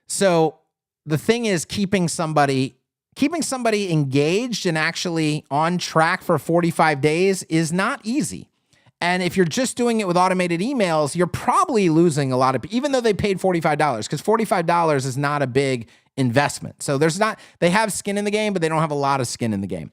[SPEAKER 1] So the thing is keeping somebody engaged and actually on track for 45 days is not easy. And if you're just doing it with automated emails, you're probably losing a lot of, even though they paid $45, because $45 is not a big investment. So they have skin in the game, but they don't have a lot of skin in the game.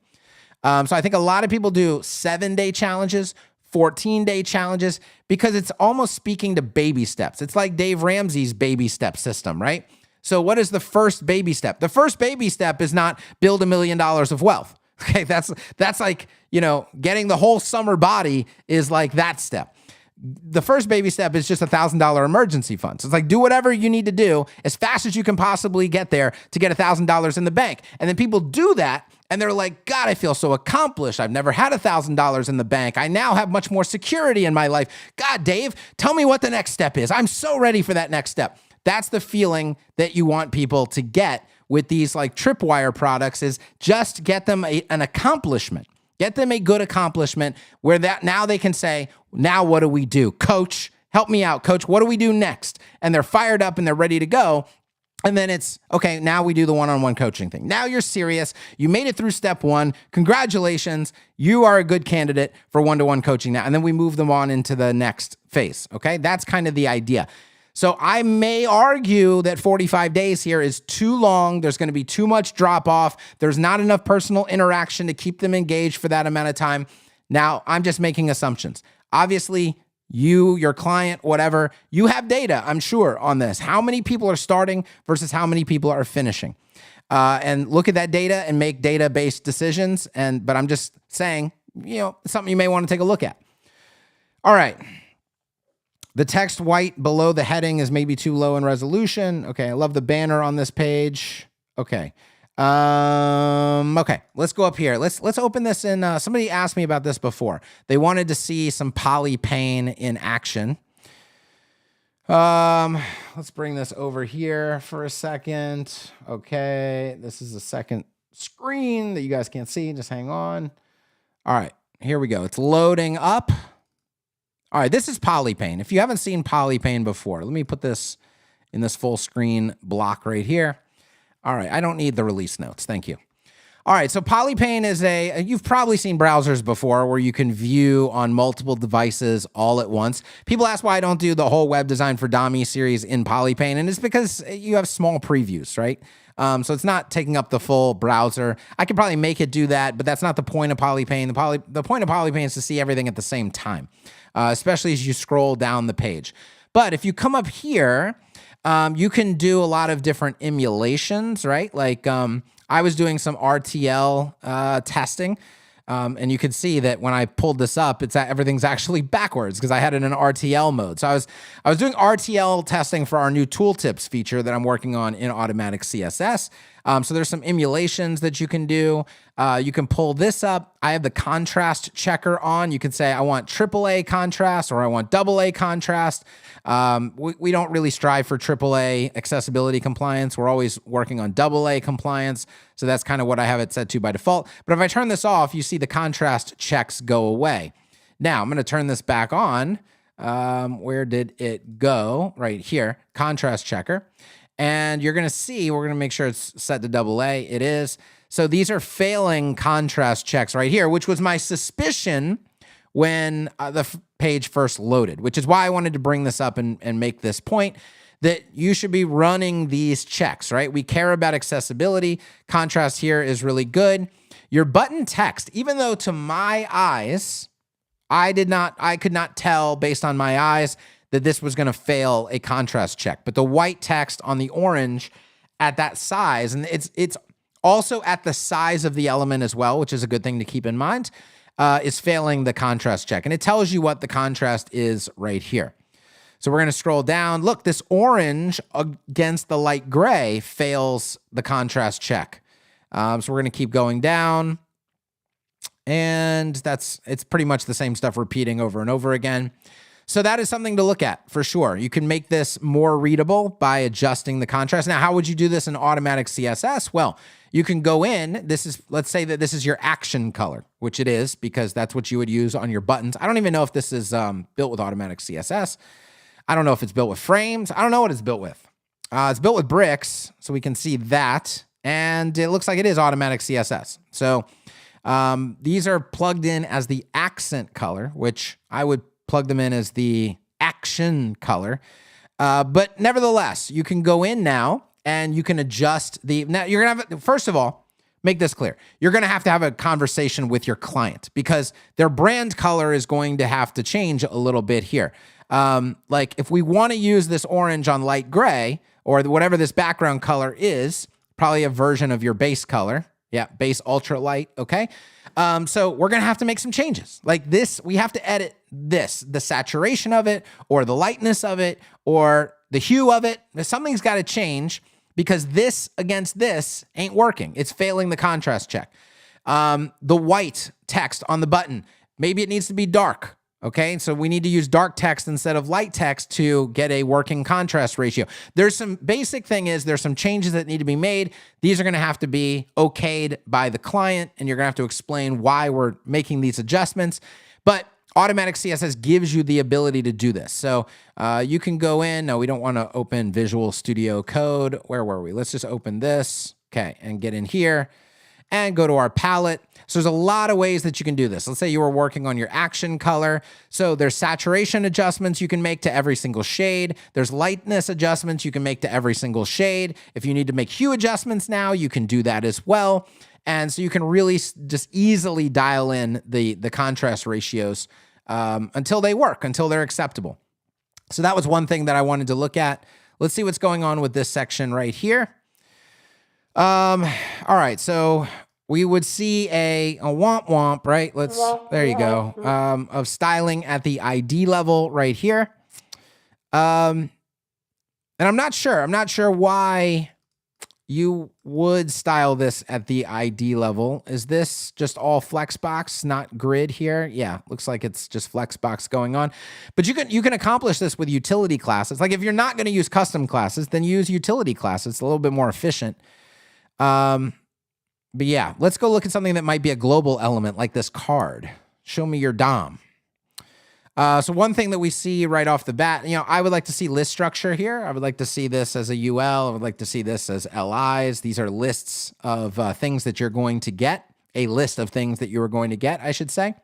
[SPEAKER 1] So I think a lot of people do 7-day challenges, 14-day challenges, because it's almost speaking to baby steps. It's like Dave Ramsey's baby step system, right? So what is the first baby step? The first baby step is not build $1 million of wealth. Okay, that's like, getting the whole summer body is like that step. The first baby step is just $1,000 emergency fund. So it's like, do whatever you need to do as fast as you can possibly get there to get $1,000 in the bank. And then people do that and they're like, God, I feel so accomplished. I've never had $1,000 in the bank. I now have much more security in my life. God, Dave, tell me what the next step is. I'm so ready for that next step. That's the feeling that you want people to get with these like Tripwire products, is just get them an accomplishment. Get them a good accomplishment where that now they can say, now what do we do? Coach, help me out. Coach, what do we do next? And they're fired up and they're ready to go. And then it's, okay, now we do the one-on-one coaching thing. Now you're serious. You made it through step 1. Congratulations. You are a good candidate for one-to-one coaching now. And then we move them on into the next phase. Okay, that's kind of the idea. So I may argue that 45 days here is too long. There's going to be too much drop off. There's not enough personal interaction to keep them engaged for that amount of time. Now, I'm just making assumptions. Obviously, your client, whatever, you have data, I'm sure, on this. How many people are starting versus how many people are finishing? And look at that data and make data-based decisions. But I'm just saying, it's something you may want to take a look at. All right. The text white below the heading is maybe too low in resolution. Okay, I love the banner on this page. Okay. Okay, let's go up here. Let's open this in. Somebody asked me about this before. They wanted to see some Polypain in action. Let's bring this over here for a second. Okay, this is the second screen that you guys can't see. Just hang on. All right, here we go. It's loading up. All right, this is Polypain. If you haven't seen Polypain before, let me put this in this full screen block right here. All right, I don't need the release notes. Thank you. All right, so Polypain is you've probably seen browsers before where you can view on multiple devices all at once. People ask why I don't do the whole web design for Dommies series in Polypain, and it's because you have small previews, right? So it's not taking up the full browser. I could probably make it do that, but that's not the point of Polypain. The point of Polypain is to see everything at the same time, especially as you scroll down the page. But if you come up here, you can do a lot of different emulations, right? Like I was doing some RTL testing. And you can see that when I pulled this up, everything's actually backwards because I had it in RTL mode. So I was doing RTL testing for our new tooltips feature that I'm working on in Automatic CSS. So there's some emulations that you can do. You can pull this up. I have the contrast checker on. You can say I want AAA contrast or I want AA contrast. We don't really strive for AAA accessibility compliance. We're always working on AA compliance. So that's kind of what I have it set to by default. But if I turn this off, you see the contrast checks go away. Now I'm going to turn this back on. Where did it go? Right here, contrast checker. And you're going to see, we're going to make sure it's set to AA. It is. So these are failing contrast checks right here, which was my suspicion when the page first loaded, which is why I wanted to bring this up and make this point that you should be running these checks, right? We care about accessibility. Contrast here is really good. Your button text, even though to my eyes, I could not tell based on my eyes that this was going to fail a contrast check. But the white text on the orange at that size, and it's also at the size of the element as well, which is a good thing to keep in mind, is failing the contrast check. And it tells you what the contrast is right here. So we're going to scroll down. Look, this orange against the light gray fails the contrast check. So we're going to keep going down. And it's pretty much the same stuff repeating over and over again. So that is something to look at for sure. You can make this more readable by adjusting the contrast. Now, how would you do this in Automatic CSS? Well, you can go in. Let's say that this is your action color, which it is because that's what you would use on your buttons. I don't even know if this is built with Automatic CSS. I don't know if it's built with frames. I don't know what it's built with. It's built with bricks, so we can see that. And it looks like it is Automatic CSS. So these are plugged in as the accent color, which I would plug them in as the action color. But nevertheless, you can go in now and you can adjust now you're going to have, first of all, make this clear. You're going to have a conversation with your client because their brand color is going to have to change a little bit here. Like if we want to use this orange on light gray or whatever this background color is, probably a version of your base color. Yeah, base ultra light, okay? So we're going to have to make some changes. Like this, we have to edit this, the saturation of it or the lightness of it or the hue of it. Something's got to change because this against this ain't working. It's failing the contrast check. The white text on the button, maybe it needs to be dark. Okay, so we need to use dark text instead of light text to get a working contrast ratio. There's some basic thing is there's some changes that need to be made. These are going to have to be okayed by the client, and you're going to have to explain why we're making these adjustments. But Automatic CSS gives you the ability to do this. So you can go in. No, we don't want to open Visual Studio Code. Where were we? Let's just open this. Okay, and get in here and go to our palette. So there's a lot of ways that you can do this. Let's say you were working on your action color. So there's saturation adjustments you can make to every single shade. There's lightness adjustments you can make to every single shade. If you need to make hue adjustments now, you can do that as well. And so you can really just easily dial in the contrast ratios until they work, until they're acceptable. So that was one thing that I wanted to look at. Let's see what's going on with this section right here. All right, so we would see a womp womp, right? There you go, of styling at the ID level right here. And I'm not sure why you would style this at the ID level. Is this just all Flexbox, not grid here? Yeah, looks like it's just Flexbox going on. But you can accomplish this with utility classes. Like if you're not going to use custom classes, then use utility classes. It's a little bit more efficient. But yeah, let's go look at something that might be a global element like this card. Show me your DOM. So one thing that we see right off the bat, I would like to see list structure here. I would like to see this as a UL. I would like to see this as LIs. These are lists of things that you're going to get, a list of things that you are going to get, I should say.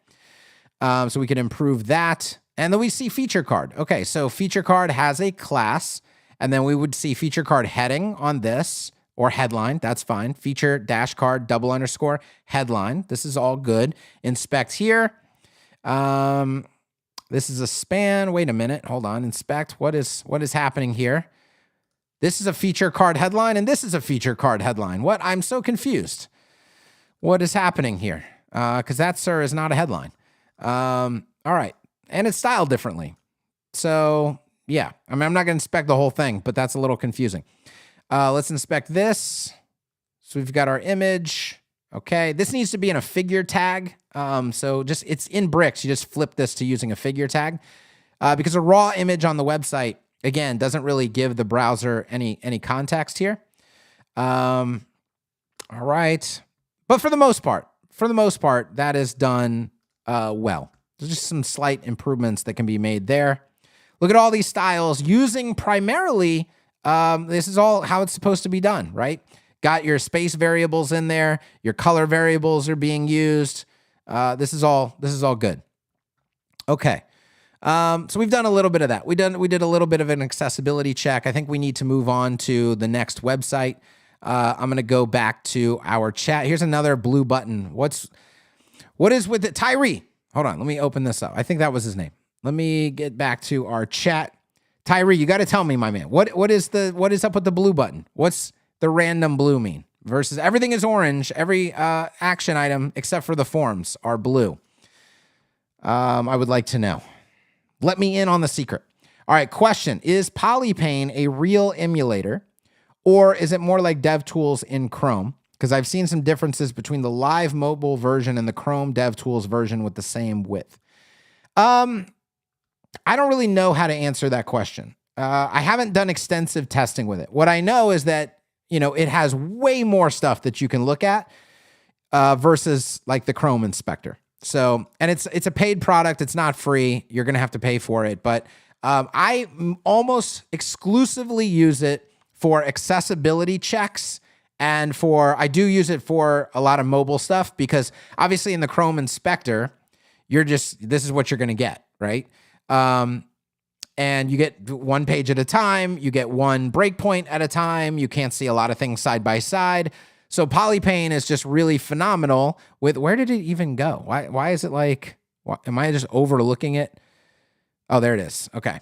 [SPEAKER 1] So we can improve that. And then we see feature card. Okay, so feature card has a class, and then we would see feature card heading on this. Or headline, that's fine. Feature dash card _headline. This is all good. Inspect here. This is a span. Wait a minute. Hold on. Inspect. What is happening here? This is a feature card headline, and this is a feature card headline. What? I'm so confused. What is happening here? Because that, sir, is not a headline. All right. And it's styled differently. So, yeah. I mean, I'm not going to inspect the whole thing, but that's a little confusing. Let's inspect this. So we've got our image. Okay. This needs to be in a figure tag. So just, it's in bricks. You just flip this to using a figure tag. Because a raw image on the website, again, doesn't really give the browser any context here. All right. But for the most part, that is done well. There's just some slight improvements that can be made there. Look at all these styles using primarily, this is all how it's supposed to be done, right? Got your space variables in there. Your color variables are being used. This is all good. Okay. So we've done a little bit of that. We did a little bit of an accessibility check. I think we need to move on to the next website. I'm going to go back to our chat. Here's another blue button. What is with it? Tyree. Hold on. Let me open this up. I think that was his name. Let me get back to our chat. Tyree, you got to tell me, my man. What is up with the blue button? What's the random blue mean? Versus everything is orange. Every action item except for the forms are blue. I would like to know. Let me in on the secret. All right, question. Is Polypain a real emulator, or is it more like DevTools in Chrome? Because I've seen some differences between the live mobile version and the Chrome DevTools version with the same width. I don't really know how to answer that question. I haven't done extensive testing with it. What I know is that, it has way more stuff that you can look at versus like the Chrome inspector. So, and it's a paid product. It's not free. You're going to have to pay for it. But I almost exclusively use it for accessibility checks, and I do use it for a lot of mobile stuff, because obviously in the Chrome inspector, this is what you're going to get, right? And you get one page at a time. You get one breakpoint at a time. You can't see a lot of things side by side. So Polypain is just really phenomenal with, where did it even go? Why is it like, am I just overlooking it? Oh, there it is. Okay.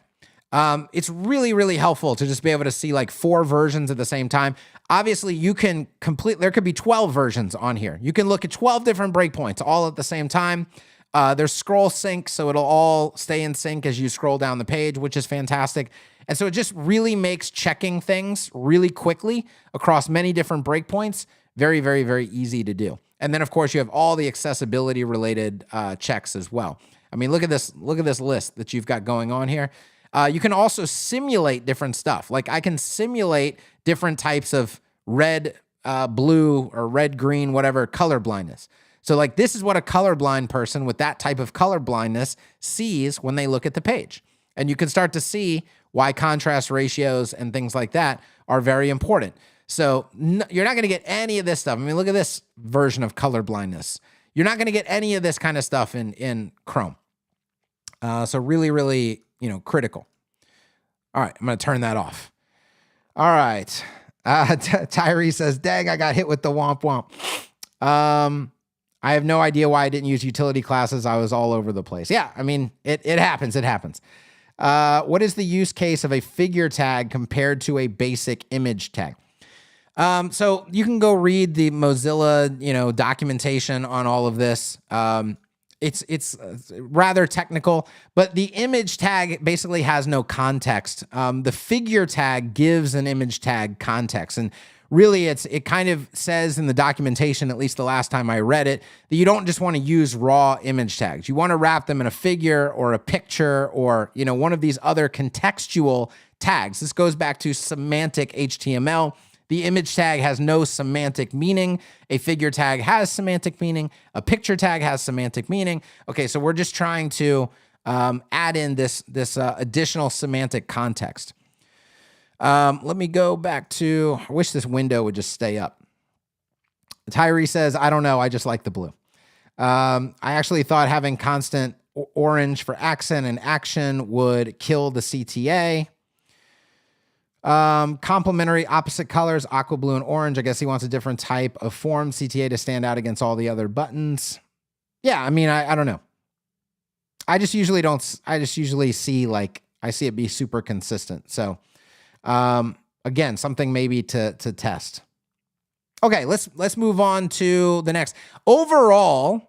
[SPEAKER 1] It's really, really helpful to just be able to see like 4 versions at the same time. Obviously you can there could be 12 versions on here. You can look at 12 different breakpoints all at the same time. There's scroll sync, so it'll all stay in sync as you scroll down the page, which is fantastic. And so it just really makes checking things really quickly across many different breakpoints very, very, very easy to do. And then, of course, you have all the accessibility related checks as well. I mean, look at this list that you've got going on here. You can also simulate different stuff. Like I can simulate different types of red, blue, or red, green, whatever, color blindness. So like this is what a colorblind person with that type of color blindness sees when they look at the page. And you can start to see why contrast ratios and things like that are very important. So you're not going to get any of this stuff. I mean, look at this version of color blindness. You're not going to get any of this kind of stuff in Chrome. So really, really, critical. All right, I'm going to turn that off. All right. Tyree says, dang, I got hit with the womp womp. I have no idea why I didn't use utility classes. I was all over the place. Yeah, I mean, it happens. It happens. What is the use case of a figure tag compared to a basic image tag? So you can go read the Mozilla, documentation on all of this. It's rather technical, but the image tag basically has no context. The figure tag gives an image tag context, and really, it kind of says in the documentation, at least the last time I read it, that you don't just want to use raw image tags. You want to wrap them in a figure or a picture or, one of these other contextual tags. This goes back to semantic HTML. The image tag has no semantic meaning. A figure tag has semantic meaning. A picture tag has semantic meaning. Okay, so we're just trying to add in this additional semantic context. Let me go back to, I wish this window would just stay up. Tyree says, I don't know. I just like the blue. I actually thought having constant orange for accent and action would kill the CTA. Complementary opposite colors, aqua blue and orange. I guess he wants a different type of form CTA to stand out against all the other buttons. Yeah, I mean, I don't know. I just usually don't. I just usually see like I see it be super consistent. So again, something maybe to test. Okay, let's move on to the next. Overall,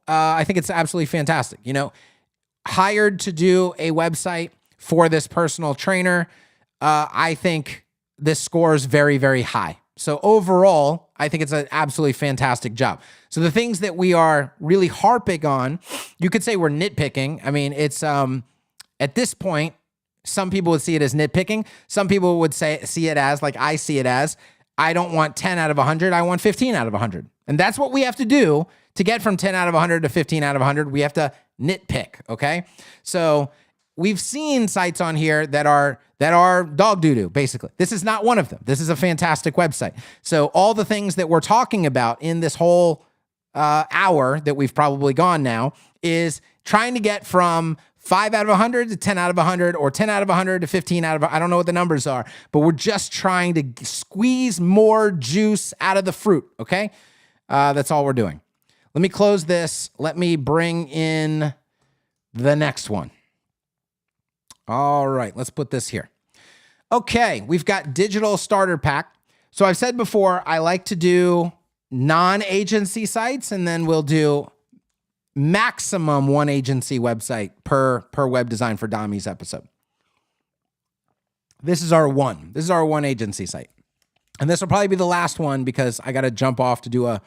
[SPEAKER 1] I think it's absolutely fantastic. You know, hired to do a website for this personal trainer. I think this scores very, very high. So overall, I think it's an absolutely fantastic job. So the things that we are really harping on, you could say we're nitpicking. I mean, it's at this point, some people would see it as nitpicking. Some people would see it as, like I see it as, I don't want 10 out of 100. I want 15 out of 100. And that's what we have to do to get from 10 out of 100 to 15 out of 100. We have to nitpick, okay? So we've seen sites on here that are dog doo-doo, basically. This is not one of them. This is a fantastic website. So all the things that we're talking about in this whole hour that we've probably gone now is trying to get from 5 out of 100 to 10 out of 100 or 10 out of 100 to 15 out of, I don't know what the numbers are, but we're just trying to squeeze more juice out of the fruit, okay? That's all we're doing. Let me close this. Let me bring in the next one. All right, let's put this here. Okay, we've got digital starter pack. So I've said before, I like to do non-agency sites, and then we'll do maximum one agency website per web design for Dommies episode. This is our one. This is our one agency site. And this will probably be the last one because I got to jump off to do a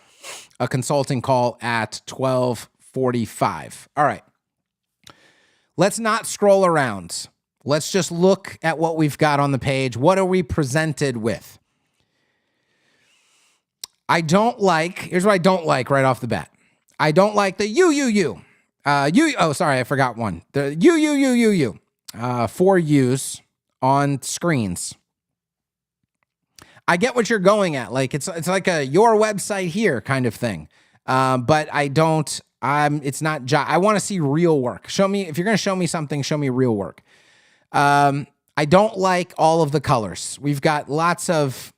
[SPEAKER 1] consulting call at 12:45. All right. Let's not scroll around. Let's just look at what we've got on the page. What are we presented with? Here's what I don't like right off the bat. I don't like the you. Oh, sorry, I forgot one. The you. 4 U's on screens. I get what you're going at. Like it's like a your website here kind of thing. But I don't. It's not. I want to see real work. Show me if you're going to show me something. Show me real work. I don't like all of the colors. We've got lots of,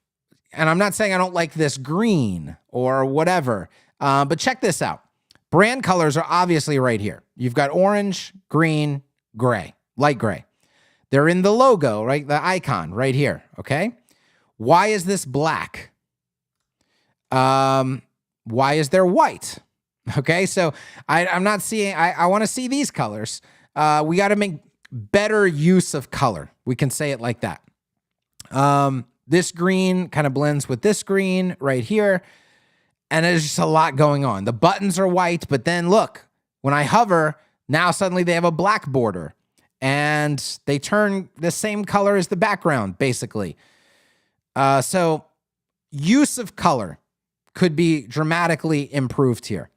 [SPEAKER 1] and I'm not saying I don't like this green or whatever. But check this out. Brand colors are obviously right here. You've got orange, green, gray, light gray. They're in the logo, right? The icon right here. Okay. Why is this black? Why is there white? Okay, so I'm not seeing, I want to see these colors. We got to make better use of color. We can say it like that. This green kind of blends with this green right here. And there's just a lot going on. The buttons are white, but then look, when I hover, now suddenly they have a black border. And they turn the same color as the background, basically. So use of color could be dramatically improved here.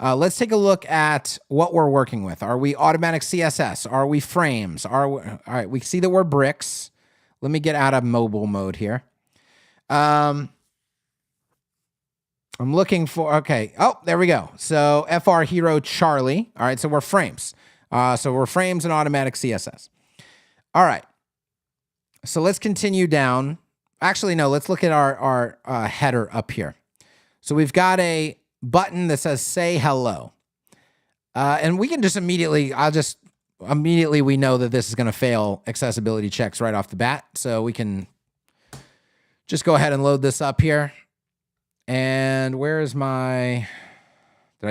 [SPEAKER 1] Let's take a look at what we're working with. Are we automatic CSS? Are we frames? All right, we see that we're bricks. Let me get out of mobile mode here. I'm looking for, okay. Oh, there we go. So FR Hero Charlie. All right, so we're frames. So we're frames and automatic CSS. All right. So let's continue down. Actually, no, let's look at our header up here. So we've got a button that says say hello. And we can just immediately, we know that this is going to fail accessibility checks right off the bat. So we can just go ahead and load this up here. And where is did I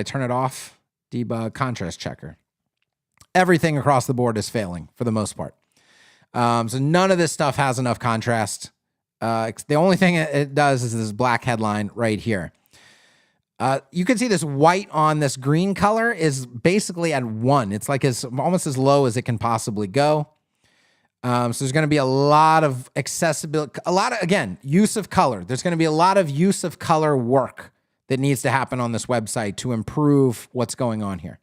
[SPEAKER 1] turn it off? Debug contrast checker. Everything across the board is failing for the most part. So none of this stuff has enough contrast. The only thing it does is this black headline right here. You can see this white on this green color is basically at 1. It's like almost as low as it can possibly go. So there's going to be a lot of accessibility, again, use of color. There's going to be a lot of use of color work that needs to happen on this website to improve what's going on here.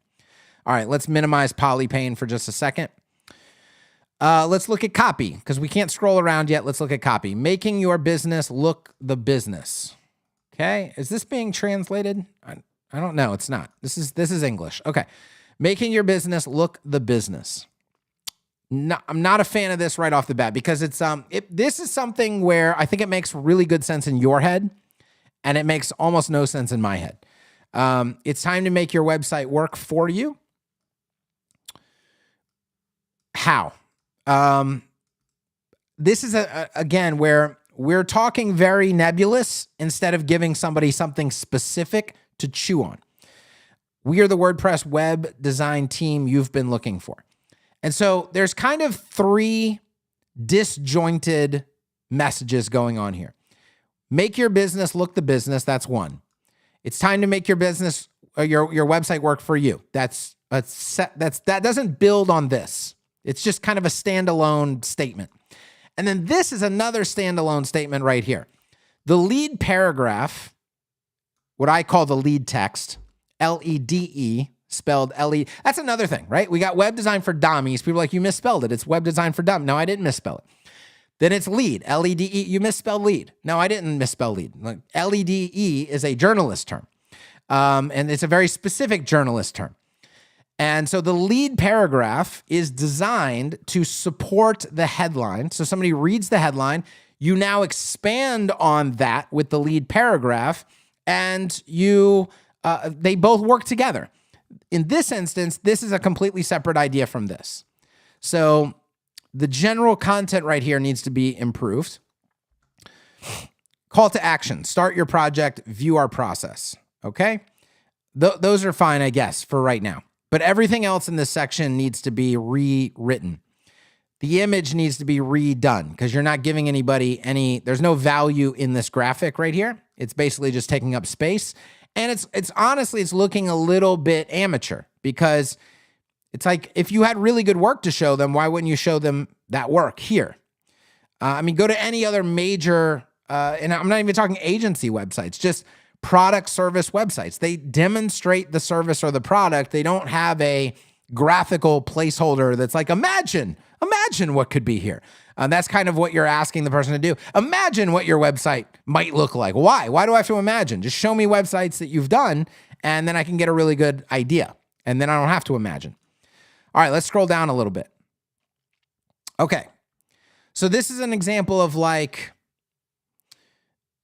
[SPEAKER 1] All right, let's minimize Polypain for just a second. Let's look at copy because we can't scroll around yet. Let's look at copy. Making your business look the business. Okay, is this being translated? I don't know. It's not. This is English. Okay, making your business look the business. No, I'm not a fan of this right off the bat because this is something where I think it makes really good sense in your head, and it makes almost no sense in my head. It's time to make your website work for you. how. This is, again, where we're talking very nebulous instead of giving somebody something specific to chew on. We are the WordPress web design team you've been looking for. And so there's kind of three disjointed messages going on here. Make your business look the business. That's one. It's time to make your business or your website work for you. That doesn't build on this. It's just kind of a standalone statement. And then this is another standalone statement right here. The lead paragraph, what I call the lead text, L-E-D-E, spelled L-E. That's another thing, right? We got web design for Dommies. People are like, you misspelled it. It's web design for dumb. No, I didn't misspell it. Then it's lead, L-E-D-E. You misspelled lead. No, I didn't misspell lead. Like, L-E-D-E is a journalist term. And it's a very specific journalist term. And so the lead paragraph is designed to support the headline. So somebody reads the headline, you now expand on that with the lead paragraph, and they both work together. In this instance, this is a completely separate idea from this. So the general content right here needs to be improved. Call to action, start your project, view our process, okay? Those are fine, I guess, for right now. But everything else in this section needs to be rewritten. The image needs to be redone because you're not giving anybody there's no value in this graphic right here. It's basically just taking up space. And it's honestly, it's looking a little bit amateur because it's like, if you had really good work to show them, why wouldn't you show them that work here? I mean, go to any other major, and I'm not even talking agency websites, just product service websites. They demonstrate the service or the product. They don't have a graphical placeholder that's like, imagine what could be here. That's kind of what you're asking the person to do. Imagine what your website might look like. Why? Why do I have to imagine? Just show me websites that you've done, and then I can get a really good idea. And then I don't have to imagine. All right, let's scroll down a little bit. Okay. So this is an example of like,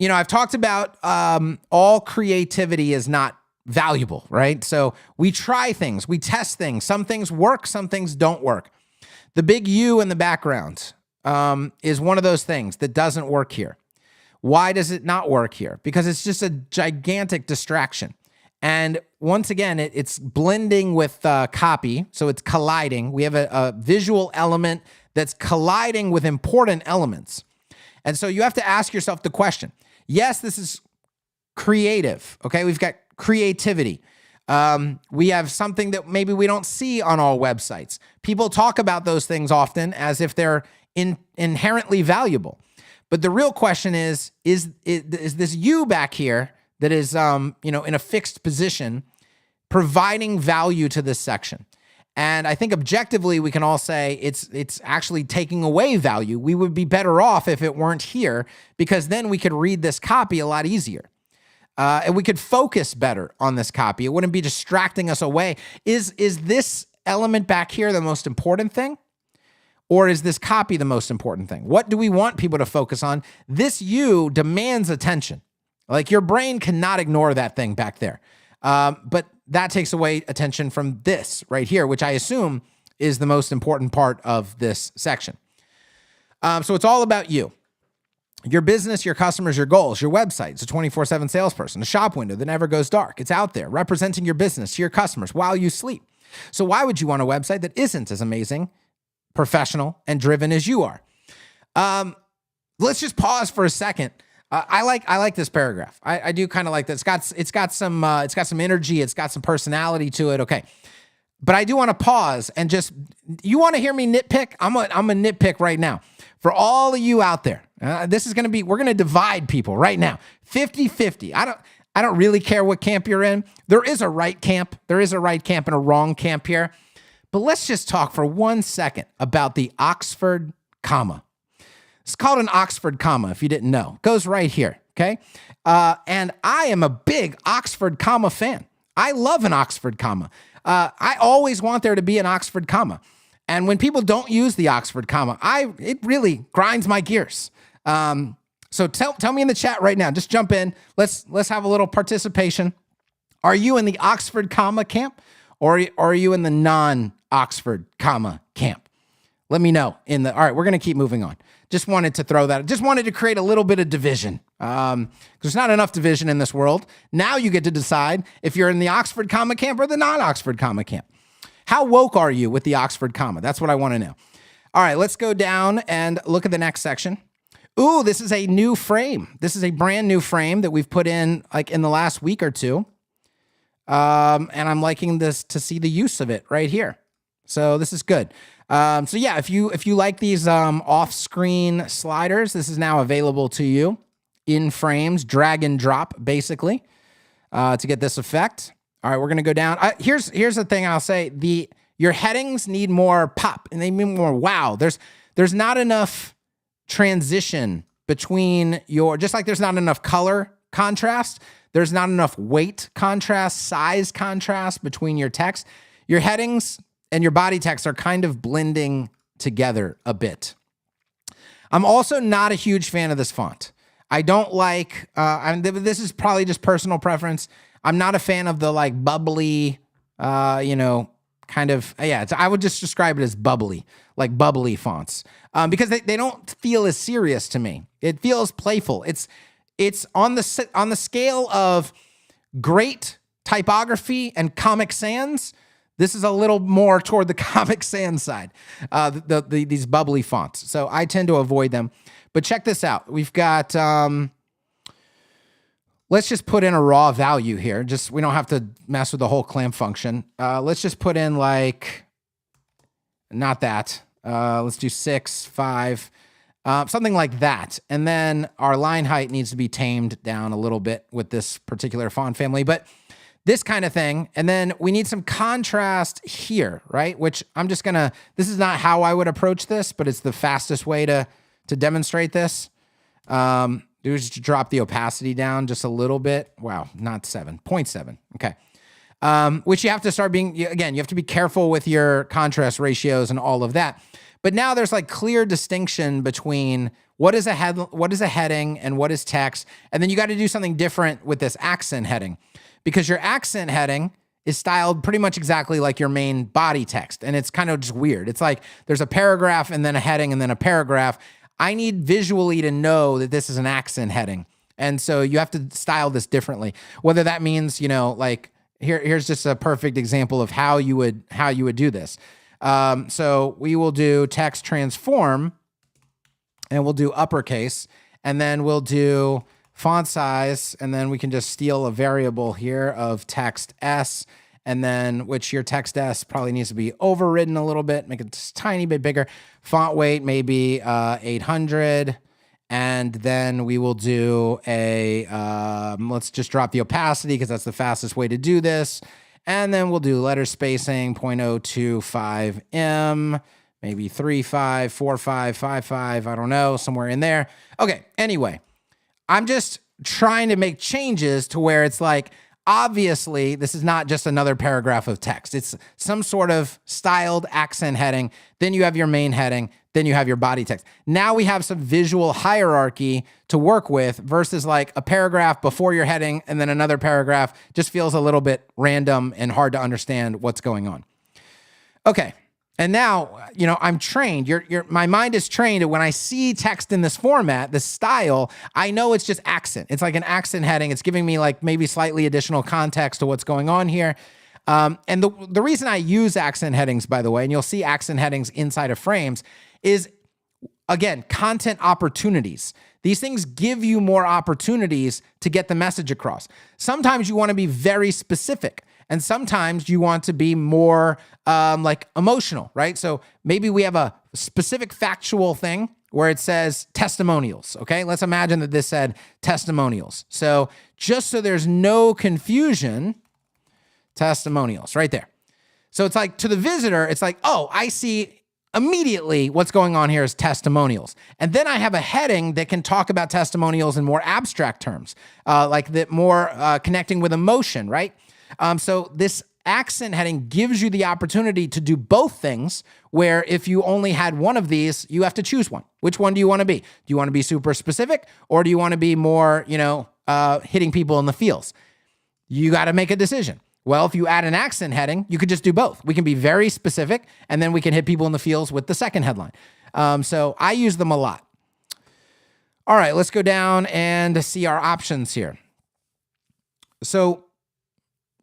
[SPEAKER 1] I've talked about all creativity is not valuable, right? So we try things, we test things. Some things work, some things don't work. The big U in the background is one of those things that doesn't work here. Why does it not work here? Because it's just a gigantic distraction. And once again, it's blending with copy, so it's colliding. We have a visual element that's colliding with important elements. And so you have to ask yourself the question, yes, this is creative, okay? We've got creativity. We have something that maybe we don't see on all websites. People talk about those things often as if they're inherently valuable. But the real question is this you back here that is, in a fixed position providing value to this section? And I think objectively, we can all say it's actually taking away value. We would be better off if it weren't here, because then we could read this copy a lot easier. And we could focus better on this copy. It wouldn't be distracting us away. Is this element back here the most important thing? Or is this copy the most important thing? What do we want people to focus on? This you demands attention. Like, your brain cannot ignore that thing back there. But that takes away attention from this right here, which I assume is the most important part of this section. So it's all about you. Your business, your customers, your goals, your website. It's a 24/7 salesperson, a shop window that never goes dark. It's out there representing your business to your customers while you sleep. So why would you want a website that isn't as amazing, professional, and driven as you are? Let's just pause for a second. I like this paragraph. I do kind of like that. It's got some energy. It's got some personality to it. Okay. But I do want to pause and you want to hear me nitpick? I'm a nitpick right now. For all of you out there, we're going to divide people right now. 50-50. I don't really care what camp you're in. There is a right camp. There is a right camp and a wrong camp here. But let's just talk for 1 second about the Oxford comma. It's called an Oxford comma, if you didn't know. It goes right here, okay? And I am a big Oxford comma fan. I love an Oxford comma. I always want there to be an Oxford comma. And when people don't use the Oxford comma, it really grinds my gears. So tell me in the chat right now. Just jump in. Let's have a little participation. Are you in the Oxford comma camp, or are you in the non-Oxford comma camp? Let me know all right, we're going to keep moving on. Just wanted to throw that. Just wanted to create a little bit of division. There's not enough division in this world. Now you get to decide if you're in the Oxford comma camp or the non-Oxford comma camp. How woke are you with the Oxford comma? That's what I want to know. All right, let's go down and look at the next section. Ooh, this is a new frame. This is a brand new frame that we've put in like in the last week or two. And I'm liking this to see the use of it right here. So this is good. So yeah, if you like these off-screen sliders, this is now available to you in frames, drag and drop basically, to get this effect. All right, we're gonna go down. Here's the thing I'll say: your headings need more pop and they need more wow. There's not enough transition between just like there's not enough color contrast. There's not enough weight contrast, size contrast between your text. Your headings and your body text are kind of blending together a bit. I'm also not a huge fan of this font. I don't like, this is probably just personal preference. I'm not a fan of the like bubbly, kind of, I would just describe it as bubbly, like bubbly fonts, because they don't feel as serious to me. It feels playful. It's on the scale of great typography and Comic Sans. This is a little more toward the Comic Sans side, these bubbly fonts. So I tend to avoid them. But check this out. We've got, let's just put in a raw value here. We don't have to mess with the whole clamp function. Let's just put in like, not that. Let's do 6, 5, something like that. And then our line height needs to be tamed down a little bit with this particular font family. But this kind of thing. And then we need some contrast here, right? Which this is not how I would approach this, but it's the fastest way to demonstrate this. Do is to drop the opacity down just a little bit. Wow, not 7.7. Okay. Which you have to start you have to be careful with your contrast ratios and all of that. But now there's like clear distinction between what is a heading and what is text. And then you got to do something different with this accent heading, because your accent heading is styled pretty much exactly like your main body text. And it's kind of just weird. It's like there's a paragraph and then a heading and then a paragraph. I need visually to know that this is an accent heading. And so you have to style this differently. Whether that means, like here's just a perfect example of how you would do this. So we will do text transform and we'll do uppercase, and then we'll do font size, and then we can just steal a variable here of text S, and then which your text S probably needs to be overridden a little bit, make it just a tiny bit bigger. Font weight maybe 800, and then we will do let's just drop the opacity because that's the fastest way to do this. And then we'll do letter spacing 0.025 m, maybe 3.5, 4.5, 5.5, I don't know, somewhere in there. Okay, anyway. I'm just trying to make changes to where it's like, obviously, this is not just another paragraph of text. It's some sort of styled accent heading. Then you have your main heading. Then you have your body text. Now we have some visual hierarchy to work with versus like a paragraph before your heading and then another paragraph. Just feels a little bit random and hard to understand what's going on. Okay. And now, I'm trained. My mind is trained that when I see text in this format, this style, I know it's just accent. It's like an accent heading. It's giving me like maybe slightly additional context to what's going on here. And the reason I use accent headings, by the way, and you'll see accent headings inside of frames, is, again, content opportunities. These things give you more opportunities to get the message across. Sometimes you want to be very specific. And sometimes you want to be more like emotional, right? So maybe we have a specific factual thing where it says testimonials, okay? Let's imagine that this said testimonials. So just so there's no confusion, testimonials right there. So it's like to the visitor, it's like, oh, I see immediately what's going on here is testimonials. And then I have a heading that can talk about testimonials in more abstract terms, like that more connecting with emotion, right? So this accent heading gives you the opportunity to do both things, where if you only had one of these, you have to choose one. Which one do you want to be? Do you want to be super specific, or do you want to be more, hitting people in the feels? You got to make a decision. Well, if you add an accent heading, you could just do both. We can be very specific, and then we can hit people in the feels with the second headline. So I use them a lot. All right, let's go down and see our options here. So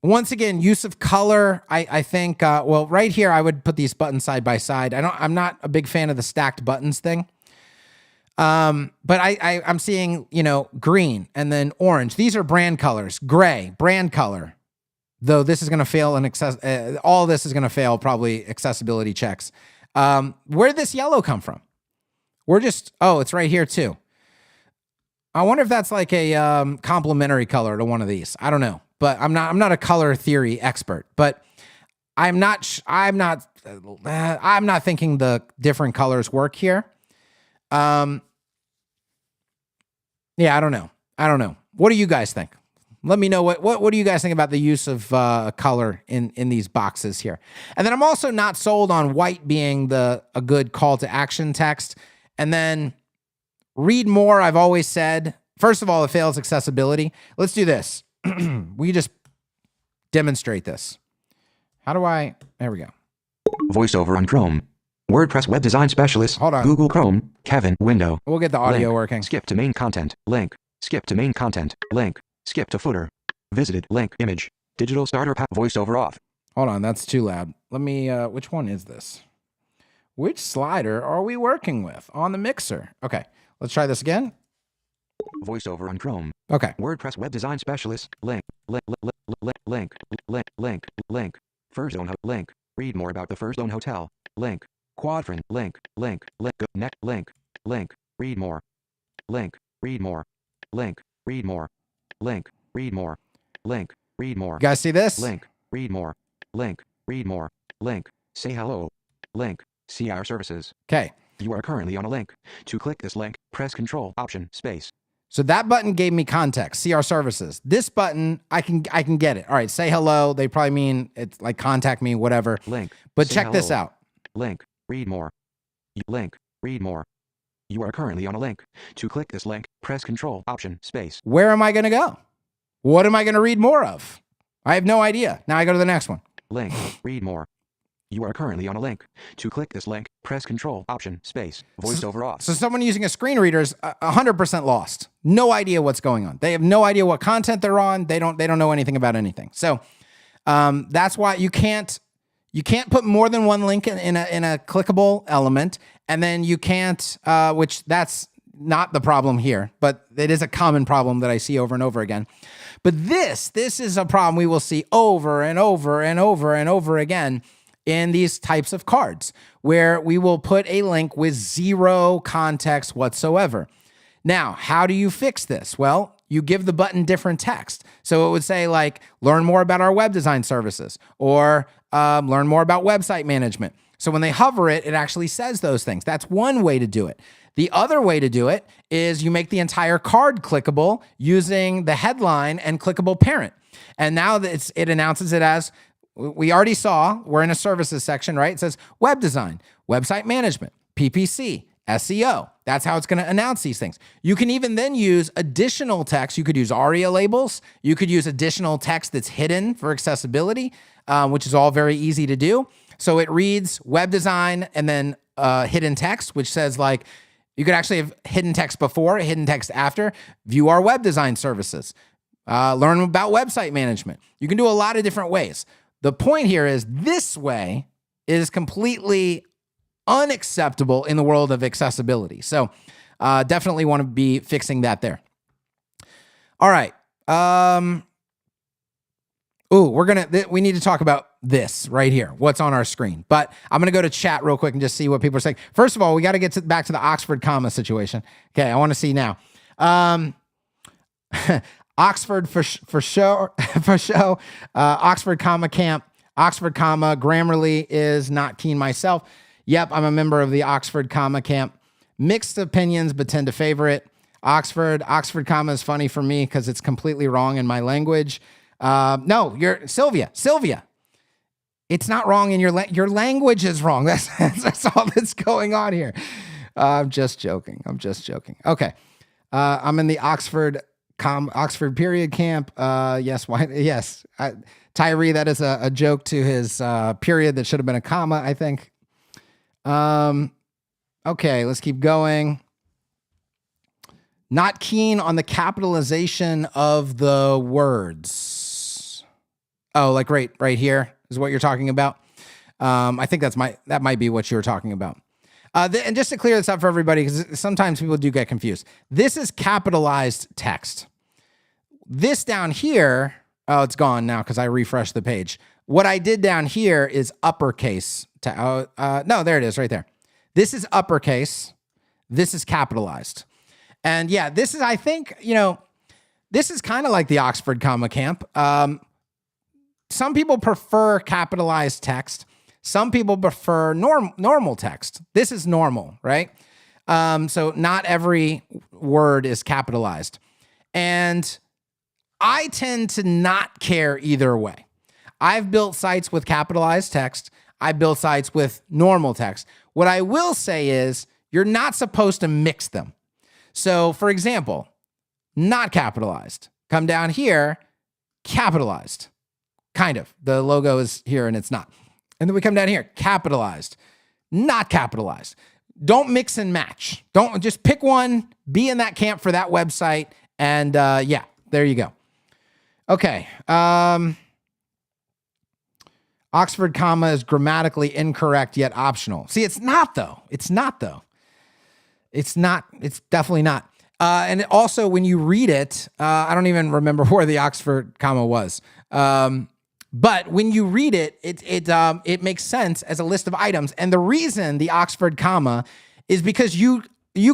[SPEAKER 1] once again, use of color, I think, well, right here, I would put these buttons side by side. I'm not a big fan of the stacked buttons thing. But I'm seeing, green and then orange. These are brand colors. Gray, brand color. Though this is going to fail in all this is going to fail probably accessibility checks. Where did this yellow come from? It's right here too. I wonder if that's like a complementary color to one of these. I don't know, but I'm not a color theory expert, but I'm not thinking the different colors work here. Yeah, I don't know. What do you guys think? Let me know what do you guys think about the use of color in these boxes here. And then I'm also not sold on white being a good call to action text. And then read more, I've always said. First of all, it fails accessibility. Let's do this. We just demonstrate this. There we go.
[SPEAKER 2] Voiceover on Chrome. WordPress web design specialist.
[SPEAKER 1] Hold on.
[SPEAKER 2] Google Chrome. Kevin. Window.
[SPEAKER 1] We'll get the audio
[SPEAKER 2] Link.
[SPEAKER 1] working.
[SPEAKER 2] Skip to main content. Link. Skip to main content. Link. Skip to footer. Visited. Link. Image. Digital starter pack. Voiceover off.
[SPEAKER 1] Hold on, that's too loud. Let me, which one is this? Which slider are we working with on the mixer? Okay, let's try this again.
[SPEAKER 2] Voiceover on Chrome.
[SPEAKER 1] Okay.
[SPEAKER 2] WordPress web design specialist. Link. Link. First Zone. Link. Read more about the First Zone Hotel. Link. Quadrant. Link. Net. Link. Read more. Link. Read more. Link. Read more. Link. Read more. Link. Read more.
[SPEAKER 1] You guys see this?
[SPEAKER 2] Link. Read more. Link. Read more. Link. Say hello. Link. See our services.
[SPEAKER 1] Okay.
[SPEAKER 2] You are currently on a link. To click this link, press Control Option Space.
[SPEAKER 1] So that button gave me context. See our services. This button, I can get it. All right. Say hello. They probably mean it's like contact me, whatever.
[SPEAKER 2] Link.
[SPEAKER 1] But
[SPEAKER 2] Say
[SPEAKER 1] check
[SPEAKER 2] hello.
[SPEAKER 1] this out.
[SPEAKER 2] Link. Read more. Link. Read more. You are currently on a link. To click this link, press Control Option Space.
[SPEAKER 1] Where am I going to go? What am I going to read more of? I have no idea. Now I go to the next one.
[SPEAKER 2] Link. Read more. You are currently on a link. To click this link, press Control Option Space. Voiceover off.
[SPEAKER 1] So someone using a screen reader is 100% lost. No idea what's going on. They have no idea what content they're on. They don't know anything about anything. So that's why you can't put more than one link in a clickable element, and then you can't, which that's not the problem here, but it is a common problem that I see over and over again. But this is a problem we will see over and over and over and over again in these types of cards, where we will put a link with zero context whatsoever. Now, how do you fix this? Well, you give the button different text. So it would say like, learn more about our web design services, or learn more about website management. So when they hover it, it actually says those things. That's one way to do it. The other way to do it is you make the entire card clickable using the headline and clickable parent. And now that it announces it as, we already saw, we're in a services section, right? It says web design, website management, PPC, SEO. That's how it's going to announce these things. You can even then use additional text. You could use ARIA labels. You could use additional text that's hidden for accessibility, which is all very easy to do. So it reads web design and then hidden text, which says like, you could actually have hidden text before, hidden text after. View our web design services. Learn about website management. You can do a lot of different ways. The point here is this way is completely unacceptable in the world of accessibility. So definitely want to be fixing that there. All right. We need to talk about this right here, what's on our screen. But I'm going to go to chat real quick and just see what people are saying. First of all, we got to get back to the Oxford comma situation. Okay, I want to see now. Oxford for show. Oxford comma camp. Oxford comma. Grammarly is not keen myself. Yep, I'm a member of the Oxford comma camp. Mixed opinions, but tend to favor it. Oxford comma is funny for me because it's completely wrong in my language. No, you're Sylvia. It's not wrong in your language is wrong. That's all that's going on here. I'm just joking. Okay. I'm in the Oxford
[SPEAKER 3] Oxford period camp. Yes. Why? Yes. Tyree, that is a joke to his period that should have been a comma, I think. Okay, let's keep going. Not keen on the capitalization of the words. Oh, like right here is what you're talking about. I think that might be what you were talking about. And just to clear this up for everybody, because sometimes people do get confused. This is capitalized text. This down here, oh, it's gone now because I refreshed the page. What I did down here is uppercase. No, there it is right there. This is uppercase. This is capitalized. And yeah, this is, I think, this is kind of like the Oxford comma camp. Some people prefer capitalized text. Some people prefer normal text. This is normal, right? So not every word is capitalized. And I tend to not care either way. I've built sites with capitalized text. I built sites with normal text. What I will say is you're not supposed to mix them. So for example, not capitalized. Come down here, capitalized. Kind of. The logo is here and it's not. And then we come down here, capitalized, not capitalized. Don't mix and match. Don't just pick one, be in that camp for that website. And yeah, there you go. Okay. Oxford comma is grammatically incorrect yet optional. See, it's not though. It's definitely not. And also when you read it, I don't even remember where the Oxford comma was. But when you read it, it makes sense as a list of items. And the reason the Oxford comma is because you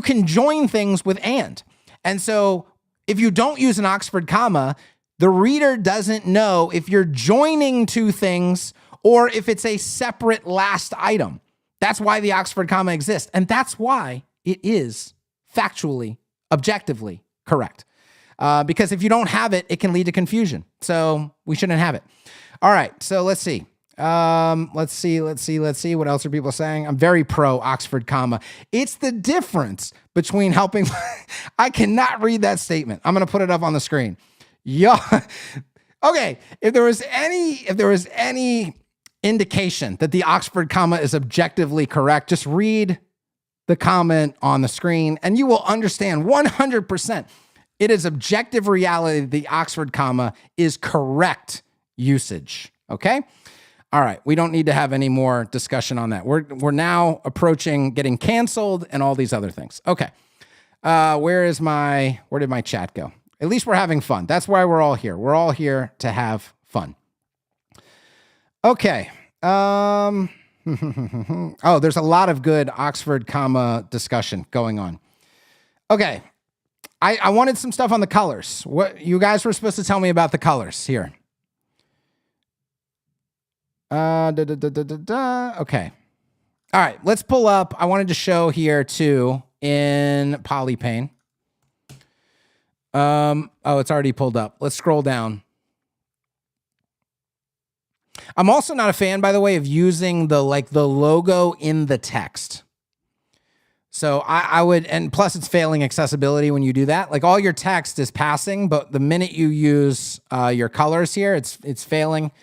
[SPEAKER 3] can join things with and. And so if you don't use an Oxford comma, the reader doesn't know if you're joining two things or if it's a separate last item. That's why the Oxford comma exists. And that's why it is factually, objectively correct. Because if you don't have it, it can lead to confusion. So we shouldn't have it. All right, so let's see. Let's see. What else are people saying? I'm very pro Oxford comma. It's the difference between helping. I cannot read that statement. I'm going to put it up on the screen. Yeah. Okay. If there was any indication that the Oxford comma is objectively correct, just read the comment on the screen and you will understand 100%. It is objective reality. The Oxford comma is correct usage. Okay. All right. We don't need to have any more discussion on that. We're now approaching getting canceled and all these other things. Okay. Where did my chat go? At least we're having fun. That's why we're all here. We're all here to have fun. Okay. Oh, there's a lot of good Oxford comma discussion going on. Okay. I wanted some stuff on the colors. What you guys were supposed to tell me about the colors here. Okay. All right, let's pull up. I wanted to show here too in Polypain. Oh, it's already pulled up. Let's scroll down. I'm also not a fan, by the way, of using the logo in the text. So I would, and plus it's failing accessibility when you do that. Like all your text is passing, but the minute you use your colors here, it's failing.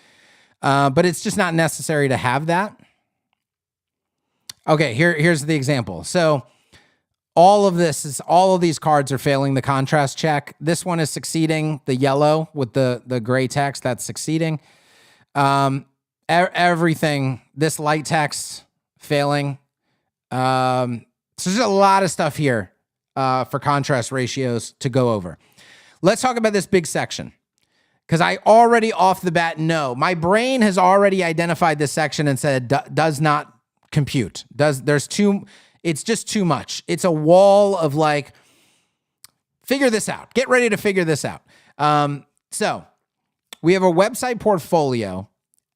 [SPEAKER 3] But it's just not necessary to have that. Okay, here's the example. So all of these cards are failing the contrast check. This one is succeeding. The yellow with the gray text, that's succeeding. Everything, this light text failing. So there's a lot of stuff here for contrast ratios to go over. Let's talk about this big section. Because I already off the bat know. My brain has already identified this section and said does not compute. It's just too much. It's a wall of figure this out. Get ready to figure this out. So we have a website portfolio,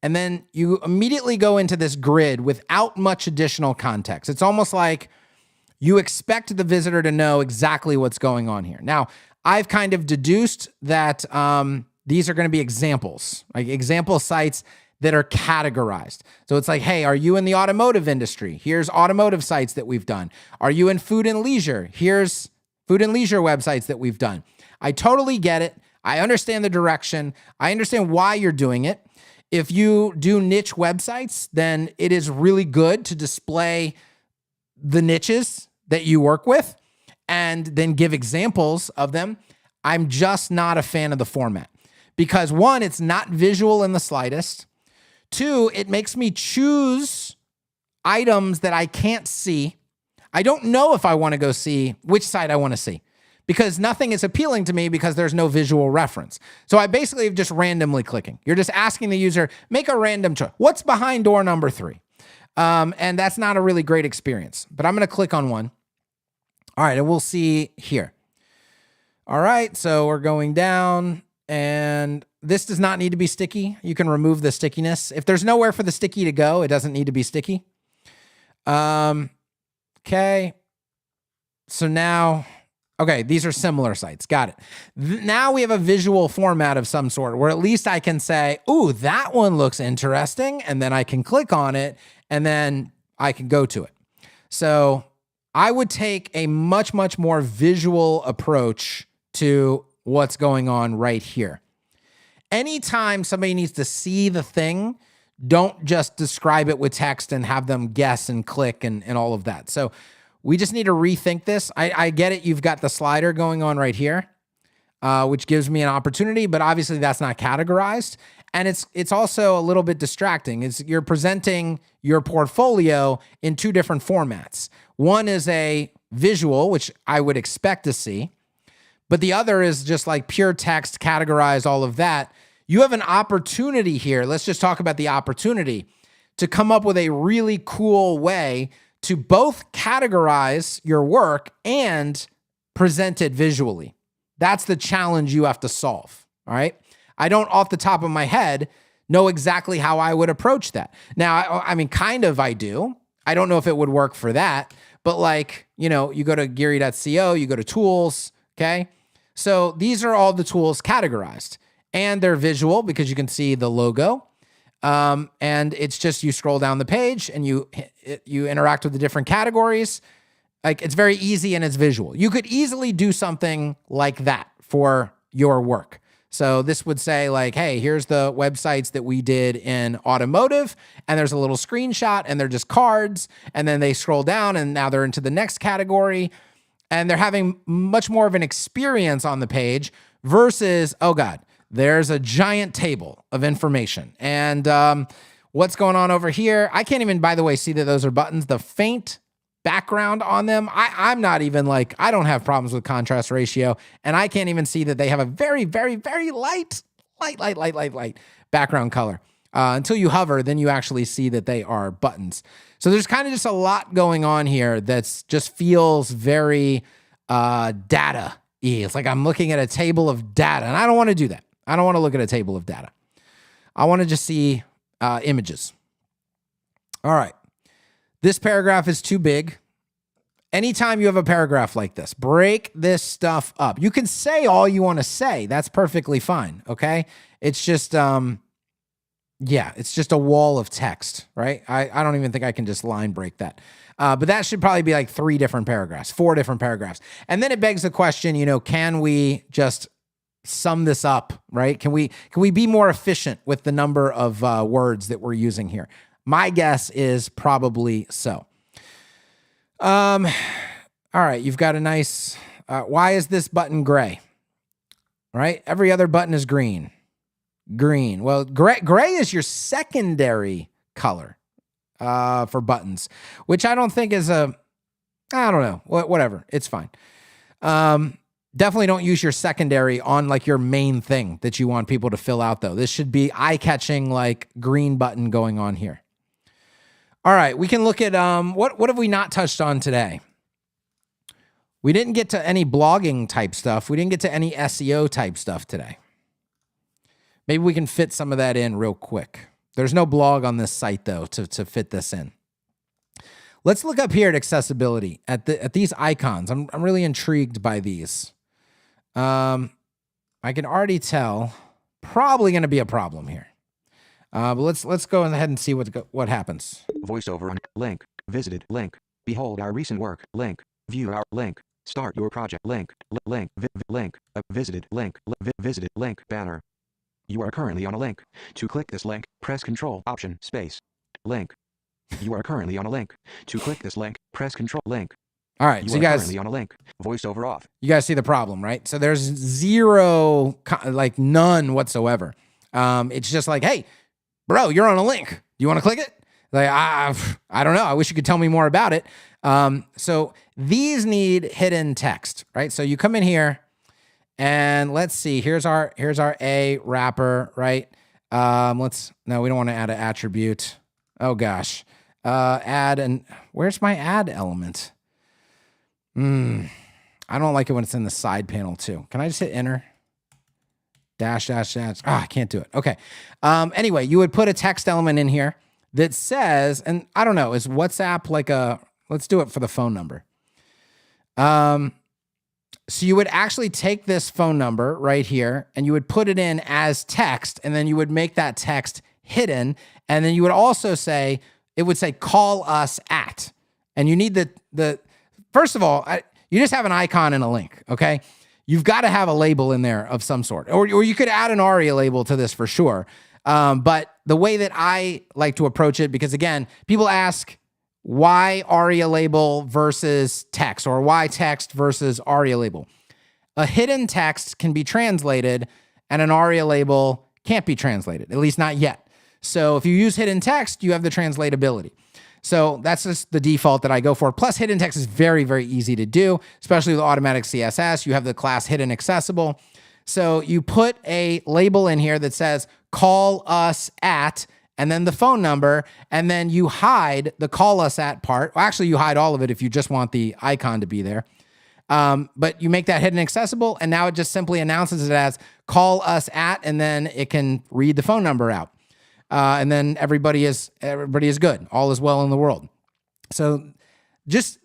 [SPEAKER 3] and then you immediately go into this grid without much additional context. It's almost like you expect the visitor to know exactly what's going on here. Now, I've kind of deduced that these are going to be examples, like example sites that are categorized. So it's like, hey, are you in the automotive industry? Here's automotive sites that we've done. Are you in food and leisure? Here's food and leisure websites that we've done. I totally get it. I understand the direction. I understand why you're doing it. If you do niche websites, then it is really good to display the niches that you work with and then give examples of them. I'm just not a fan of the format because one, it's not visual in the slightest. Two, it makes me choose items that I can't see. I don't know if I want to go see which site I want to see because nothing is appealing to me because there's no visual reference. So I basically am just randomly clicking. You're just asking the user, make a random choice. What's behind door number 3? And that's not a really great experience, but I'm going to click on one. All right, and we'll see here. All right, so we're going down, and this does not need to be sticky. You can remove the stickiness. If there's nowhere for the sticky to go, it doesn't need to be sticky. Okay, so now, okay, these are similar sites. Got it. Now we have a visual format of some sort where at least I can say, ooh, that one looks interesting, and then I can click on it, and then I can go to it. So I would take a much, much more visual approach to what's going on right here. Anytime somebody needs to see the thing, don't just describe it with text and have them guess and click and all of that. So we just need to rethink this. I get it. You've got the slider going on right here, which gives me an opportunity, but obviously that's not categorized. And it's also a little bit distracting. You're presenting your portfolio in 2 different formats. One is a visual, which I would expect to see, but the other is just like pure text, categorize all of that. You have an opportunity here. Let's just talk about the opportunity to come up with a really cool way to both categorize your work and present it visually. That's the challenge you have to solve, all right? I don't, off the top of my head, know exactly how I would approach that. Now, I mean, kind of I do. I don't know if it would work for that, but like, you go to geary.co, you go to tools, okay? So these are all the tools categorized, and they're visual because you can see the logo. And it's just you scroll down the page and you interact with the different categories. Like it's very easy and it's visual. You could easily do something like that for your work. So this would say like, hey, here's the websites that we did in automotive, and there's a little screenshot and they're just cards, and then they scroll down and now they're into the next category, and they're having much more of an experience on the page versus, oh God, there's a giant table of information. And what's going on over here? I can't even, by the way, see that those are buttons. The faint background on them, I'm not even like, I don't have problems with contrast ratio, and I can't even see that they have a very, very, very light background color. Until you hover, then you actually see that they are buttons. So there's kind of just a lot going on here that's just feels very data-y. It's like I'm looking at a table of data, and I don't want to do that. I don't want to look at a table of data. I want to just see images. All right. This paragraph is too big. Anytime you have a paragraph like this, break this stuff up. You can say all you want to say. That's perfectly fine, okay? It's just, it's just a wall of text, right? I don't even think I can just line break that. But that should probably be like 3 different paragraphs, 4 different paragraphs. And then it begs the question, can we just sum this up, right? Can we be more efficient with the number of words that we're using here? My guess is probably so. All right, you've got a nice, why is this button gray? Right? Every other button is green. Green. Well, gray is your secondary color for buttons, which I don't think is I don't know, whatever. It's fine. Definitely don't use your secondary on like your main thing that you want people to fill out though. This should be eye-catching like green button going on here. All right, we can look at what have we not touched on today? We didn't get to any blogging type stuff. We didn't get to any SEO type stuff today. Maybe we can fit some of that in real quick. There's no blog on this site though to fit this in. Let's look up here at accessibility at these icons. I'm really intrigued by these. I can already tell probably going to be a problem here. But let's go ahead and see what happens.
[SPEAKER 2] Voiceover on link. Visited link. Behold our recent work link. View our link. Start your project. Link. Link. Visited. Link. Visited. Link. Banner. You are currently on a link. To click this link, press Control Option Space. Link. You are currently on a link. To click this link, press Control Link.
[SPEAKER 3] All right,
[SPEAKER 2] You
[SPEAKER 3] so
[SPEAKER 2] are
[SPEAKER 3] you guys,
[SPEAKER 2] currently on a link. Voiceover off.
[SPEAKER 3] you guys see the problem, right? So there's zero, like none whatsoever. It's just like, hey, bro, you're on a link. Do you want to click it? Like, I don't know. I wish you could tell me more about it. So these need hidden text, right? So you come in here and let's see, here's our A wrapper, right? No, we don't want to add an attribute. Oh gosh. Where's my add element? I don't like it when it's in the side panel too. Can I just hit enter? Dash. I can't do it. Okay. Anyway, you would put a text element in here that says, and I don't know, is WhatsApp like let's do it for the phone number. So you would actually take this phone number right here and you would put it in as text, and then you would make that text hidden. And then you would also say, it would say, call us at, and you need first of all, you just have an icon and a link. Okay. You've got to have a label in there of some sort, or you could add an ARIA label to this for sure. But the way that I like to approach it, because again, people ask why ARIA label versus text, or why text versus ARIA label. A hidden text can be translated and an ARIA label can't be translated, at least not yet. So if you use hidden text, you have the translatability. So that's just the default that I go for. Plus, hidden text is very, very easy to do, especially with automatic CSS. You have the class hidden accessible. So you put a label in here that says, call us at, and then the phone number, and then you hide the call us at part. Well, actually, you hide all of it if you just want the icon to be there. But you make that hidden accessible, and now it just simply announces it as call us at, and then it can read the phone number out. And then everybody is good. All is well in the world. So just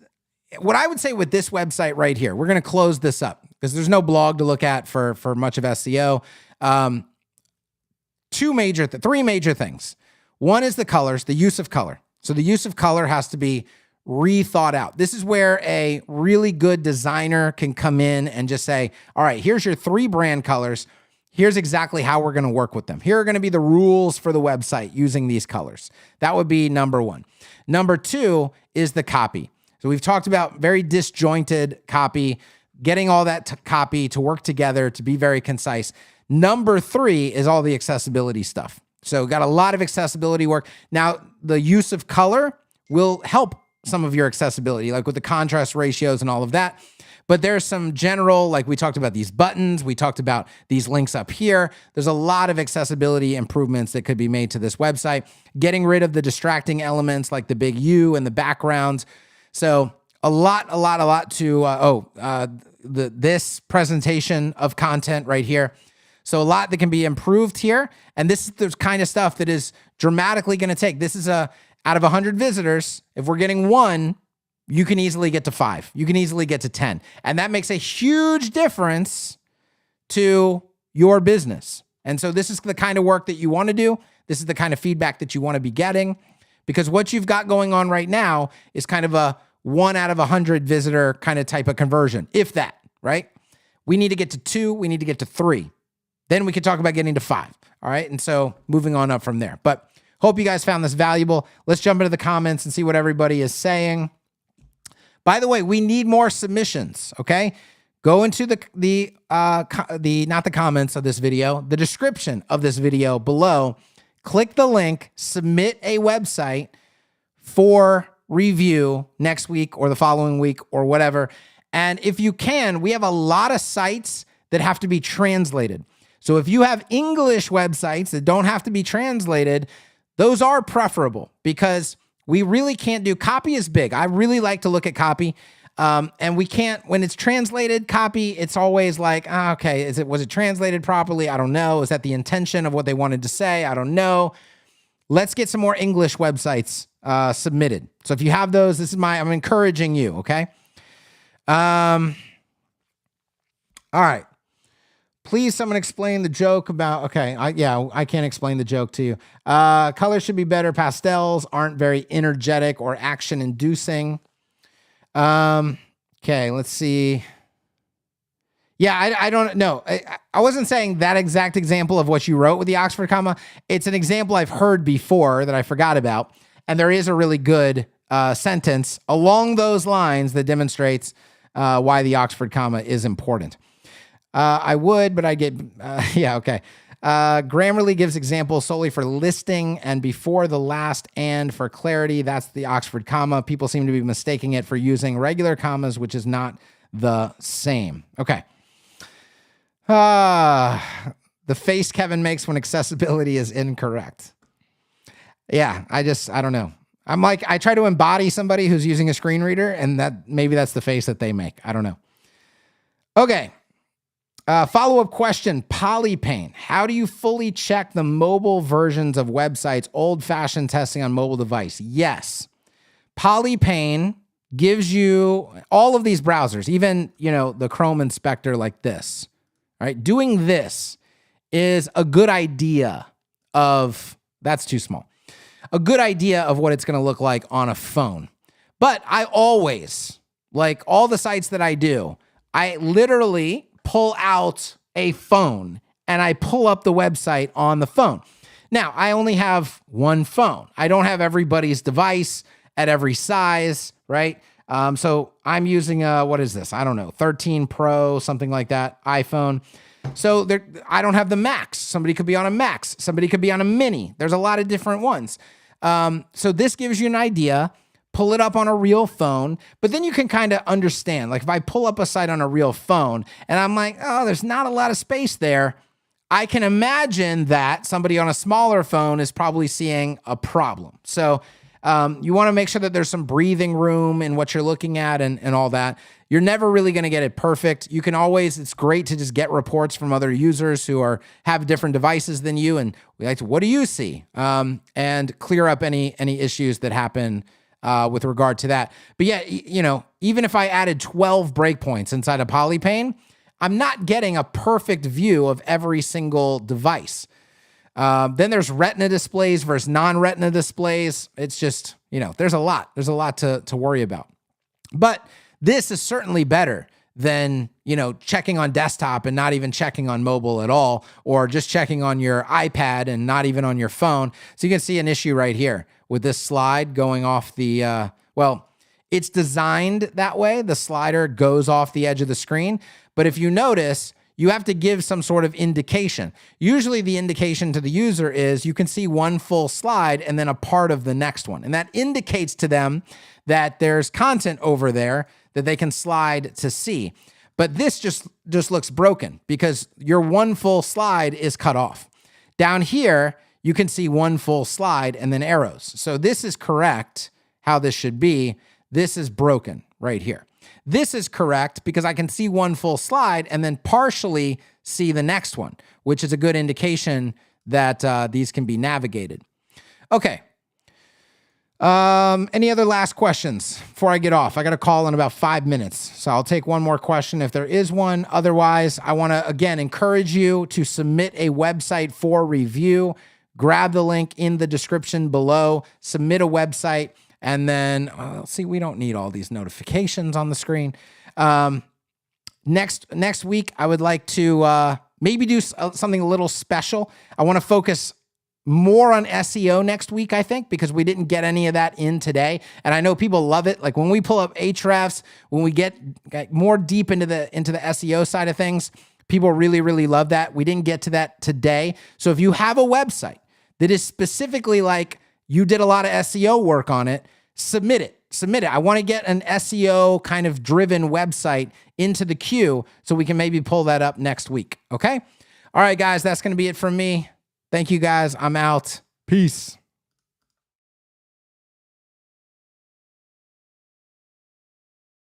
[SPEAKER 3] what I would say with this website right here, we're going to close this up because there's no blog to look at for much of SEO. Three major things. One is the colors, the use of color. So the use of color has to be rethought out. This is where a really good designer can come in and just say, all right, here's your 3 brand colors. Here's exactly how we're going to work with them. Here are going to be the rules for the website using these colors. That would be number 1. Number 2 is the copy. So we've talked about very disjointed copy, getting all that copy to work together to be very concise. Number 3 is all the accessibility stuff. So got a lot of accessibility work. Now, the use of color will help some of your accessibility, like with the contrast ratios and all of that. But there's some general, like we talked about these buttons, we talked about these links up here. There's a lot of accessibility improvements that could be made to this website. Getting rid of the distracting elements like the big U and the backgrounds. So a lot to, this presentation of content right here. So a lot that can be improved here. And this is the kind of stuff that is dramatically going to take. This is out of 100 visitors, if we're getting 1, you can easily get to 5. You can easily get to 10. And that makes a huge difference to your business. And so this is the kind of work that you want to do. This is the kind of feedback that you want to be getting, because what you've got going on right now is kind of a 1 out of 100 visitor kind of type of conversion, if that, right? We need to get to 2. We need to get to 3. Then we can talk about getting to 5. All right. And so moving on up from there. But hope you guys found this valuable. Let's jump into the comments and see what everybody is saying. By the way, we need more submissions. Okay. Go into not the comments of this video, the description of this video below. Click the link, submit a website for review next week or the following week or whatever. And if you can, we have a lot of sites that have to be translated. So if you have English websites that don't have to be translated, those are preferable, because we really can't do copy is big. I really like to look at copy. And we can't, when it's translated copy, it's always like, okay, was it translated properly? I don't know. Is that the intention of what they wanted to say? I don't know. Let's get some more English websites submitted. So if you have those, I'm encouraging you. Okay. All right. Please, someone explain the joke about, I can't explain the joke to you. Colors should be better. Pastels aren't very energetic or action-inducing. Can Okay, let's see. Yeah, I don't know. I wasn't saying that exact example of what you wrote with the Oxford comma. It's an example I've heard before that I forgot about. And there is a really good sentence along those lines that demonstrates why the Oxford comma is important. I would, but I get, yeah, okay. Grammarly gives examples solely for listing and before the last and for clarity. That's the Oxford comma. People seem to be mistaking it for using regular commas, which is not the same. Okay. The face Kevin makes when accessibility is incorrect. Yeah, I don't know. I'm like, I try to embody somebody who's using a screen reader, and maybe that's the face that they make. I don't know. Okay. Follow-up question, Polypain. How do you fully check the mobile versions of websites, old-fashioned testing on mobile device? Yes. Polypain gives you all of these browsers, even, the Chrome inspector like this. All right. Doing this is a good idea that's too small. A good idea of what it's going to look like on a phone. But I always, like all the sites that I do, I literally pull out a phone and I pull up the website on the phone. Now, I only have one phone. I don't have everybody's device at every size, right? So I'm using what is this? I don't know, 13 Pro, something like that, iPhone. So I don't have the Max. Somebody could be on a Max. Somebody could be on a Mini. There's a lot of different ones. So this gives you an idea. Pull it up on a real phone, but then you can kind of understand. Like if I pull up a site on a real phone and I'm like, oh, there's not a lot of space there, I can imagine that somebody on a smaller phone is probably seeing a problem. So you want to make sure that there's some breathing room in what you're looking at and all that. You're never really going to get it perfect. You can always, it's great to just get reports from other users who have different devices than you. And we like to, what do you see? And clear up any issues that happen with regard to that. But yeah, even if I added 12 breakpoints inside of Polypain, I'm not getting a perfect view of every single device. Then there's retina displays versus non-retina displays. It's just, there's a lot to worry about. But this is certainly better than, checking on desktop and not even checking on mobile at all, or just checking on your iPad and not even on your phone. So you can see an issue right here with this slide going off the, it's designed that way. The slider goes off the edge of the screen. But if you notice, you have to give some sort of indication. Usually the indication to the user is you can see one full slide and then a part of the next one. And that indicates to them that there's content over there that they can slide to see. But this just looks broken because your one full slide is cut off. Down here, you can see one full slide and then arrows. So this is correct how this should be. This is broken right here. This is correct because I can see one full slide and then partially see the next one, which is a good indication that these can be navigated. Okay. Any other last questions before I get off? I got a call in about 5 minutes, so I'll take one more question if there is one. Otherwise, I want to, again, encourage you to submit a website for review. Grab the link in the description below, submit a website, and then, see, we don't need all these notifications on the screen. Next week, I would like to maybe do something a little special. I want to focus more on SEO next week, I think, because we didn't get any of that in today. And I know people love it. Like when we pull up Ahrefs, when we get more deep into the SEO side of things, people really, really love that. We didn't get to that today. So if you have a website that is specifically like you did a lot of SEO work on it, submit it. I want to get an SEO kind of driven website into the queue so we can maybe pull that up next week. Okay? All right, guys, that's going to be it from me. Thank you, guys. I'm out. Peace.